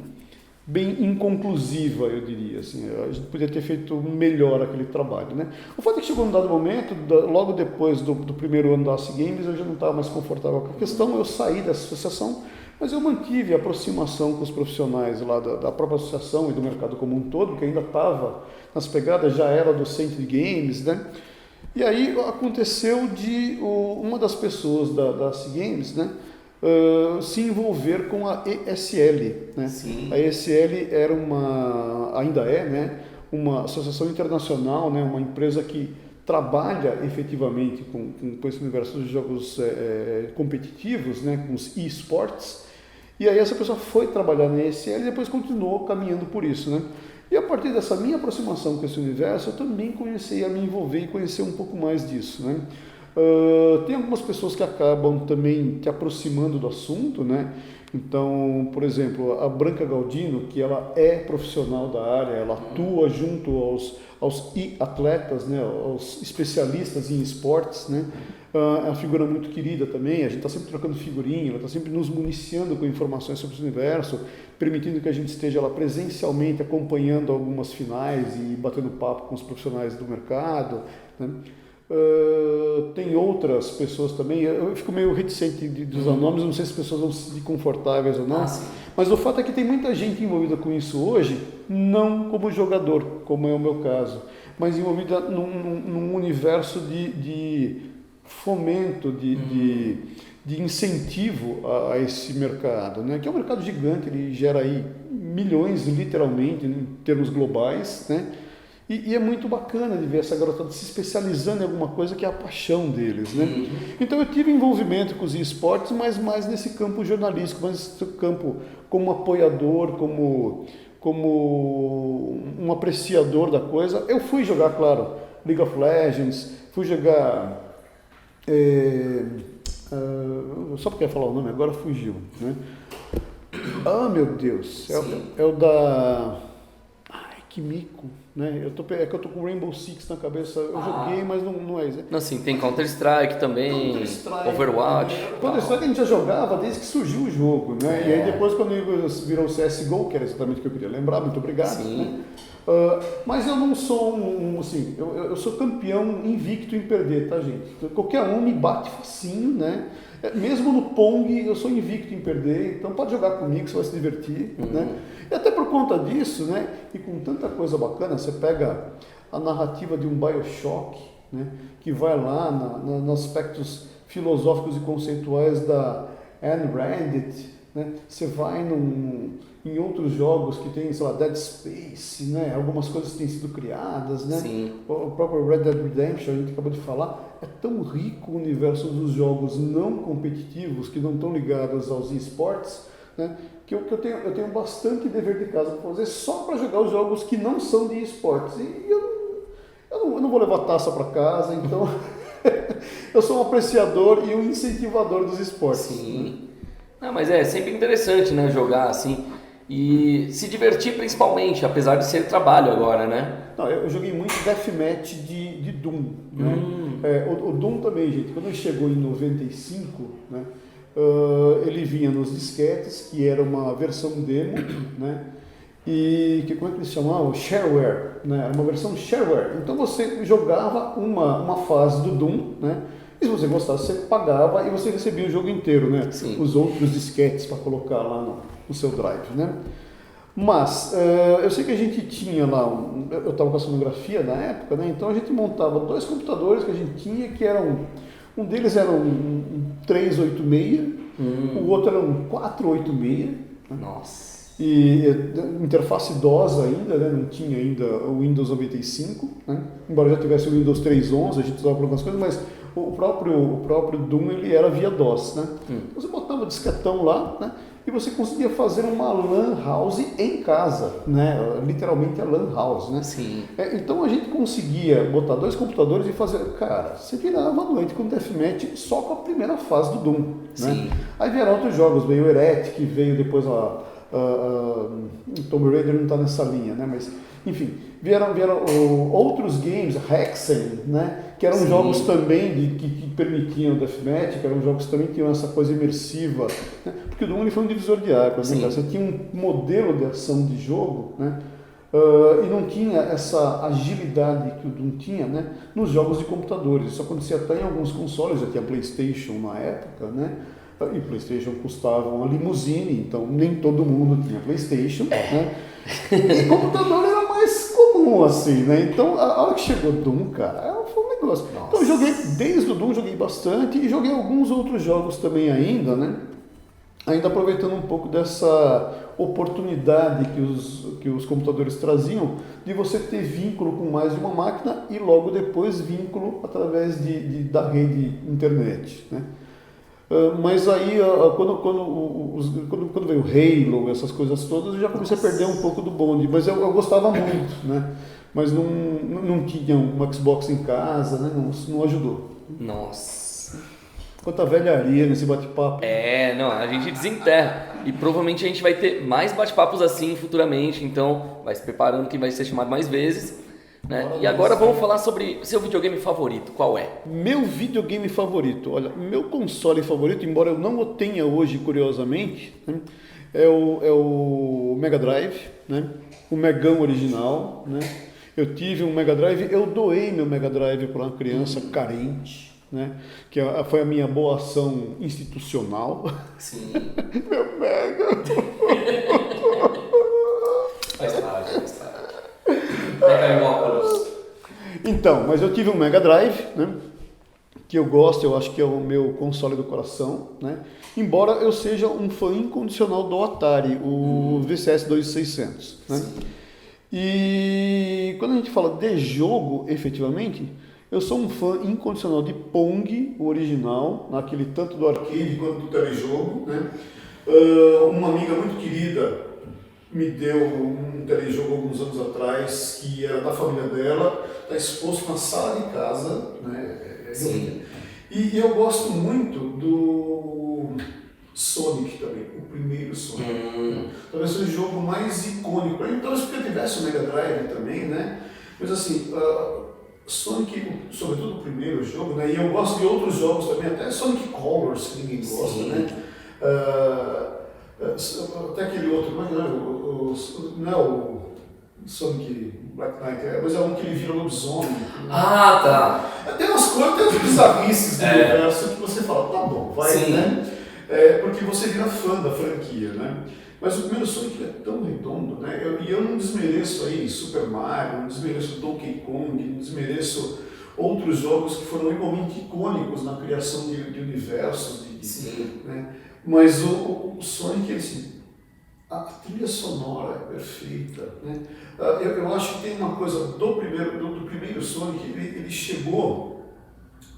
Speaker 3: inconclusiva, eu diria. Assim, a gente podia ter feito melhor aquele trabalho, né? O fato é que chegou num dado momento, logo depois do primeiro ano da AC Games, eu já não estava mais confortável com a questão, eu saí dessa associação, mas eu mantive a aproximação com os profissionais lá da própria associação e do mercado como um todo, que ainda estava nas pegadas, já era docente de games, né? E aí aconteceu de uma das pessoas da AC Games, né, se envolver com a ESL, né?
Speaker 2: Sim.
Speaker 3: A ESL era ainda é, né, uma associação internacional, né, uma empresa que trabalha efetivamente com esse universo dos jogos competitivos, né, com os esports. E aí essa pessoa foi trabalhar na ESL e depois continuou caminhando por isso, né? E a partir dessa minha aproximação com esse universo, eu também comecei a me envolver e conhecer um pouco mais disso, né? Tem algumas pessoas que acabam também te aproximando do assunto, né? Então, por exemplo, a Branca Galdino, que ela é profissional da área, ela atua junto aos atletas, né? Aos especialistas em esportes, né? É uma figura muito querida também, a gente está sempre trocando figurinha, ela está sempre nos municiando com informações sobre esse universo, permitindo que a gente esteja lá presencialmente acompanhando algumas finais e batendo papo com os profissionais do mercado, né? Tem outras pessoas também, eu fico meio reticente de usar nomes, não sei se as pessoas vão se sentir confortáveis ou não, mas o fato é que tem muita gente envolvida com isso hoje, não como jogador, como é o meu caso, mas envolvida num universo de fomento, de incentivo a esse mercado, né? Que é um mercado gigante, ele gera aí milhões, literalmente, em termos globais, né? E é muito bacana de ver essa garotada se especializando em alguma coisa que é a paixão deles, né? Então eu tive envolvimento com os esportes, mas mais nesse campo jornalístico, mais nesse campo como apoiador, como um apreciador da coisa. Eu fui jogar, claro, League of Legends, fui jogar... só porque eu ia falar o nome, agora fugiu, né? Ah, meu Deus, é o da... Ai, que mico, né? É que eu tô com Rainbow Six na cabeça, eu joguei, mas não é isso.
Speaker 2: Não, sim, tem Counter-Strike também,
Speaker 3: Counter-Strike,
Speaker 2: Overwatch.
Speaker 3: Counter-Strike a gente já jogava desde que surgiu o jogo, né? E aí depois quando virou o CSGO, que era exatamente o que eu queria lembrar, muito obrigado, né? Mas eu não sou assim, eu sou campeão invicto em perder, tá, gente? Qualquer um me bate facinho, né? Mesmo no Pong eu sou invicto em perder, então pode jogar comigo, você vai se divertir, né? E até por conta disso, né? E com tanta coisa bacana, você pega a narrativa de um BioShock, né? Que vai lá nos aspectos filosóficos e conceituais da Ayn Rand, né? Você vai em outros jogos que tem, sei lá, Dead Space, né? Algumas coisas que têm sido criadas, né?
Speaker 2: Sim.
Speaker 3: O próprio Red Dead Redemption, a gente acabou de falar, é tão rico o universo dos jogos não competitivos, que não estão ligados aos esportes, né? Que eu tenho bastante dever de casa para fazer só para jogar os jogos que não são de esportes. E eu não vou levar taça para casa, então eu sou um apreciador e um incentivador dos esportes.
Speaker 2: Sim.
Speaker 3: Né?
Speaker 2: Não, mas é sempre interessante, né, jogar assim e se divertir principalmente, apesar de ser trabalho agora, né?
Speaker 3: Não, eu joguei muito Deathmatch de Doom, né? O Doom também, gente, quando ele chegou em 95, né, ele vinha nos disquetes, que era uma versão demo, né? E como é que eles chamavam? Shareware, né? Era uma versão shareware. Então você jogava uma fase do Doom, né? E se você gostasse, você pagava e você recebia o jogo inteiro, né?
Speaker 2: Sim.
Speaker 3: Os outros disquetes para colocar lá no seu drive, né? Mas eu sei que a gente tinha lá, eu estava com a sonografia na época, né? Então a gente montava 2 computadores que a gente tinha, que eram, um deles era um 386, o outro era um 486. Né?
Speaker 2: Nossa.
Speaker 3: E interface DOS ainda, né? Não tinha ainda o Windows 95, né? Embora já tivesse o Windows 3.11, a gente usava para algumas coisas, mas o próprio Doom ele era via DOS, né? Você botava o disquetão lá, né? E você conseguia fazer uma LAN house em casa, né? Literalmente a LAN house, né?
Speaker 2: Sim.
Speaker 3: Então a gente conseguia botar 2 computadores e fazer, cara, você virava a noite com Deathmatch só com a primeira fase do Doom, né?
Speaker 2: Sim.
Speaker 3: Aí vieram outros jogos, veio o Heretic, veio depois Tomb Raider não está nessa linha, né? Mas, enfim, vieram outros games, Hexen, né? Que eram jogos também que permitiam deathmatch, que eram jogos que também tinham essa coisa imersiva, né? Porque o Doom foi um divisor de águas, né? Você tinha um modelo de ação de jogo, né? E não tinha essa agilidade que o Doom tinha, né, nos jogos de computadores. Isso acontecia até em alguns consoles, já tinha PlayStation na época, né? E PlayStation custava uma limusine, então nem todo mundo tinha PlayStation, né? E computador era mais comum, assim, né? Então a hora que chegou Doom, cara, foi um negócio. Nossa. Então eu joguei, desde o Doom joguei bastante e joguei alguns outros jogos também ainda, né? Ainda aproveitando um pouco dessa oportunidade que os computadores traziam de você ter vínculo com mais de uma máquina e logo depois vínculo através da rede internet, né? Mas aí, quando veio Halo, essas coisas todas, eu já comecei a perder um pouco do bonde, mas eu gostava muito, né? Mas não tinha um Xbox em casa, né? Não ajudou.
Speaker 2: Nossa.
Speaker 3: Quanta velharia nesse bate-papo.
Speaker 2: Não, a gente desenterra. E provavelmente a gente vai ter mais bate-papos assim futuramente, então vai se preparando que vai ser chamado mais vezes. Né? E agora vamos falar sobre seu videogame favorito, qual é?
Speaker 3: Meu videogame favorito, olha, meu console favorito, embora eu não o tenha hoje, curiosamente, né, é o Mega Drive, né, o Megão original, né. Eu tive um Mega Drive, eu doei meu Mega Drive para uma criança carente, né, que foi a minha boa ação institucional.
Speaker 2: Sim.
Speaker 3: Meu Mega!
Speaker 2: Faz parte. Vai cair óculos.
Speaker 3: Então, mas eu tive um Mega Drive, né, que eu gosto, eu acho que é o meu console do coração, né, embora eu seja um fã incondicional do Atari, o VCS 2600, né. E quando a gente fala de jogo, efetivamente, eu sou um fã incondicional de Pong, o original, naquele tanto do arcade quanto do telejogo, né. Uma amiga muito querida me deu um telejogo alguns anos atrás, que era da família dela, está exposto na sala de casa, né?
Speaker 2: Sim.
Speaker 3: E eu gosto muito do Sonic também, o primeiro Sonic. Talvez seja o jogo mais icônico para mim, talvez porque eu tivesse o Mega Drive também, né? Mas assim, Sonic, sobretudo o primeiro jogo, né? E eu gosto de outros jogos também, até Sonic Colors, que ninguém gosta, né? Até aquele outro, não é o Sonic Black Knight, mas é um que ele vira lobisomem.
Speaker 2: Ah, tá.
Speaker 3: Tem umas coisas, tem umas bizarrices do universo que você fala, tá bom, vai, sim, né? Porque você vira fã da franquia, né? Mas o primeiro Sonic é tão redondo, né? E eu não desmereço aí Super Mario, não desmereço Donkey Kong, não desmereço outros jogos que foram igualmente icônicos na criação de universos, né? Mas o Sonic, assim, a trilha sonora é perfeita, né? Eu acho que tem uma coisa do primeiro Sonic, ele chegou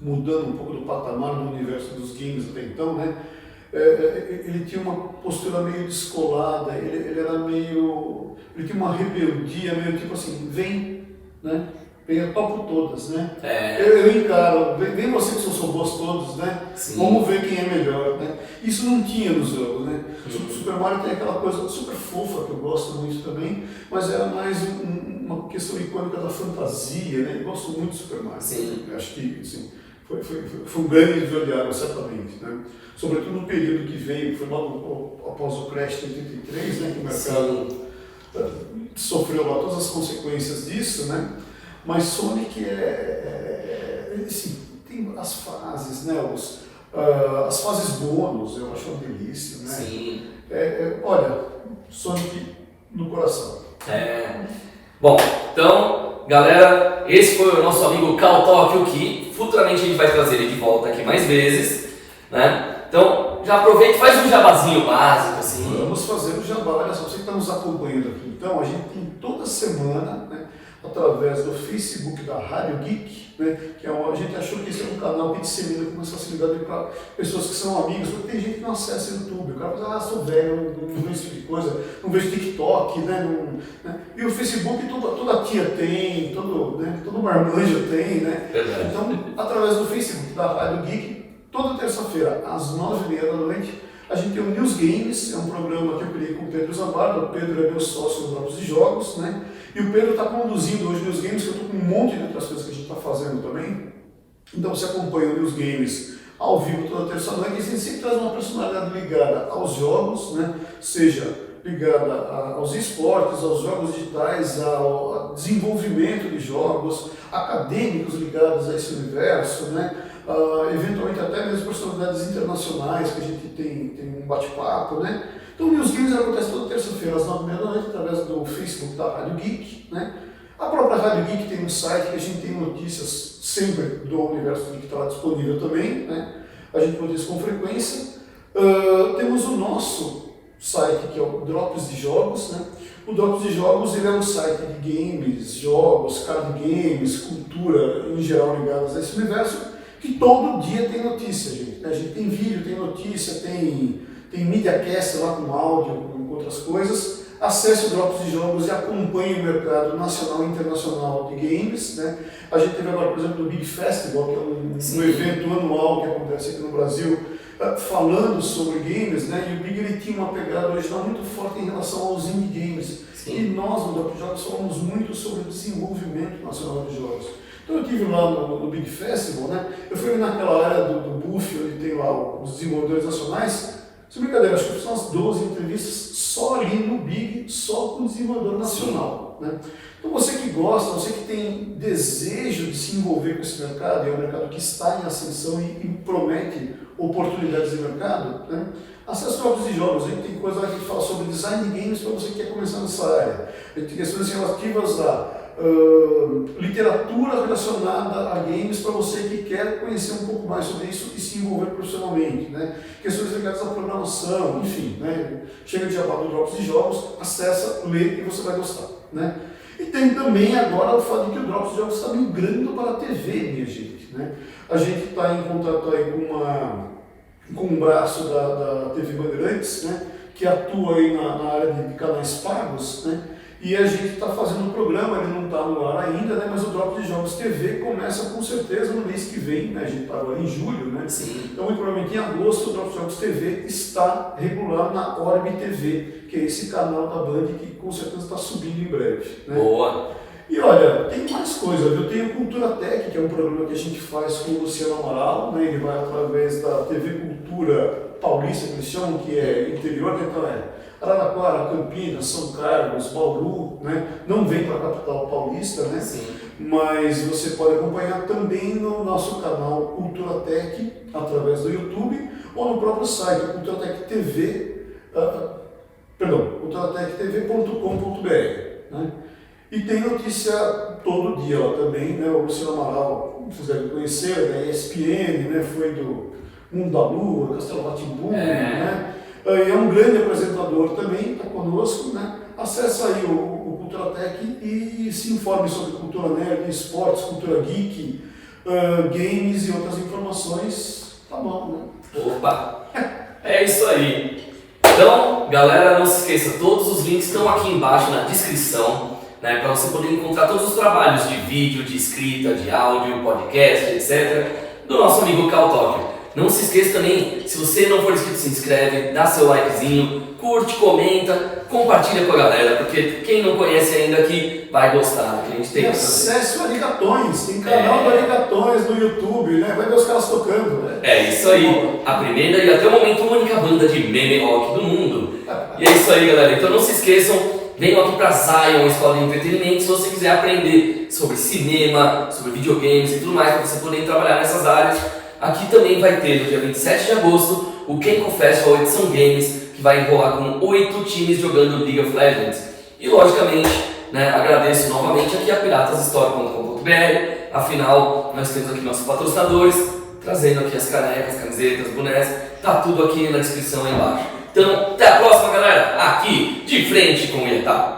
Speaker 3: mudando um pouco do patamar do universo dos games até então, né? Ele tinha uma postura meio descolada, ele era meio... ele tinha uma rebeldia, meio tipo assim, vem, né? Eu topo todas, né? Eu encaro, vem você que são boas todos, né? Sim. Vamos ver quem é melhor, né? Isso não tinha nos jogos, né? Super Mario tem aquela coisa super fofa que eu gosto muito também, mas era mais uma questão icônica da fantasia, né? Eu gosto muito do Super Mario. Sim. Eu acho que, assim, foi um grande divisor de água, certamente, né? Sobretudo no período que veio, foi logo após o Crash de 83, né? Que o mercado sofreu lá todas as consequências disso, né? Mas Sonic assim, tem as fases, né? As fases bônus, eu acho uma delícia, né? Sim. Olha, Sonic no coração.
Speaker 2: Bom, então, galera, esse foi o nosso amigo Cal Tóquio, que futuramente a gente vai trazer ele de volta aqui mais vezes, né? Então, já aproveita e faz um jabazinho básico, assim.
Speaker 3: Vamos fazer o jabá, olha só, você que está nos acompanhando aqui. Então, a gente tem toda semana, né? Através do Facebook da Rádio Geek, né, que a gente achou que esse é um canal que dissemina com mais facilidade para pessoas que são amigos, porque tem gente que não acessa o YouTube, o cara fala, sou velho, não vejo esse tipo de coisa, não vejo TikTok, né, e o Facebook toda tia tem, todo marmanjo tem, né, então através do Facebook da Rádio Geek, toda terça-feira, às 9h30 da noite, A gente tem o News Games, é um programa que eu criei com o Pedro Zambarda. O Pedro é meu sócio no Drops de Jogos, né? E o Pedro está conduzindo hoje o News Games, que eu estou com um monte de outras coisas que a gente está fazendo também. Então você acompanha o News Games ao vivo toda terça-noite, e a gente sempre traz uma personalidade ligada aos jogos, né? Seja ligada aos esportes, aos jogos digitais, ao desenvolvimento de jogos, acadêmicos ligados a esse universo, né? Eventualmente até mesmo personalidades internacionais que a gente tem um bate-papo, né? Então o News Games acontece toda terça-feira às 9h30 através do Facebook da Rádio Geek, né? A própria Rádio Geek tem um site que a gente tem notícias sempre do universo geek que está lá disponível também, né? A gente produz com frequência. Temos o nosso site que é o Drops de Jogos, né? O Drops de Jogos ele é um site de games, jogos, card games, cultura em geral ligados a esse universo, que todo dia tem notícia, gente. A gente tem vídeo, tem notícia, tem MediaCast lá com áudio, com outras coisas. Acesse o Drops de Jogos e acompanhe o mercado nacional e internacional de games, né? A gente teve agora, por exemplo, o Big Festival, que é um evento anual que acontece aqui no Brasil, falando sobre games, né? E o Big ele tinha uma pegada original muito forte em relação aos indie games. Sim. E nós, no Drops de Jogos, falamos muito sobre o desenvolvimento nacional de jogos. Então eu estive lá no Big Festival, né? Eu fui naquela área do buffet, onde tem lá os desenvolvedores nacionais. Sem brincadeira, acho que são umas 12 entrevistas só ali no Big, só com o desenvolvedor nacional, né? Então você que gosta, você que tem desejo de se envolver com esse mercado, e é um mercado que está em ascensão e promete oportunidades de mercado, né? Acesse Drops de Jogos, a gente tem coisa lá que fala sobre design de games para você que quer começar nessa área. A gente tem questões relativas a literatura relacionada a games para você que quer conhecer um pouco mais sobre isso e se envolver profissionalmente, né? Questões ligadas à programação, enfim, né? Chega de jabá do Drops de Jogos, acessa, lê e você vai gostar, né? E tem também agora o fato de que o Drops de Jogos está migrando para a TV, minha gente, né? A gente está em contato aí com um braço da TV Bandeirantes, né? Que atua aí na área de canais pagos, né? E a gente está fazendo um programa, ele não está no ar ainda, né? Mas o Drops de Jogos TV começa com certeza no mês que vem, né? A gente está agora em julho, né? Sim. Então, muito provavelmente em agosto, o Drops de Jogos TV está regular na Orb TV, que é esse canal da Band que com certeza está subindo em breve, né?
Speaker 2: Boa!
Speaker 3: E olha, tem mais coisa, viu? Tem o Cultura Tech, que é um programa que a gente faz com o Luciano Amaral, né? Ele vai através da TV Cultura Paulista, que eles chamam, que é interior, né? Então Araraquara, Campinas, São Carlos, Bauru, né? Não vem para a capital paulista, né? Sim. Mas você pode acompanhar também no nosso canal Cultura Tech, através do YouTube, ou no próprio site, culturatech TV, culturatech.tv.com.br, né? E tem notícia todo dia lá também, né? O Luciano Amaral, vocês devem conhecer, da ESPN, né? Foi do Mundo da Lua, Castelo Rá-Tim-Bum, né? É um grande apresentador também, está conosco, né? Acesse aí o Cultura Tech e se informe sobre cultura nerd, esportes, cultura geek, games e outras informações. Tá bom, né?
Speaker 2: Opa! É isso aí! Então, galera, não se esqueça, todos os links estão aqui embaixo na descrição, né? Para você poder encontrar todos os trabalhos de vídeo, de escrita, de áudio, podcast, etc. do nosso amigo Cal Tóquio. Não se esqueça também, se você não for inscrito, se inscreve, dá seu likezinho, curte, comenta, compartilha com a galera, porque quem não conhece ainda aqui vai gostar, que a gente tem que
Speaker 3: acesso a Arigatões, tem canal do Arigatões no YouTube, né? Vai ver os caras tocando, né?
Speaker 2: É isso aí, a primeira e até o momento única banda de meme rock do mundo. E é isso aí, galera, então não se esqueçam, venham aqui pra Zion, Escola de Entretenimento, se você quiser aprender sobre cinema, sobre videogames e tudo mais, para você poder trabalhar nessas áreas. Aqui também vai ter, no dia 27 de agosto, o Kenko Festival Edição Games, que vai enrolar com 8 times jogando League of Legends. E, logicamente, né, agradeço novamente aqui a piratashistory.com.br, afinal, nós temos aqui nossos patrocinadores, trazendo aqui as canecas, camisetas, bonés, tá tudo aqui na descrição aí embaixo. Então, até a próxima, galera, aqui, de frente com o Ietá.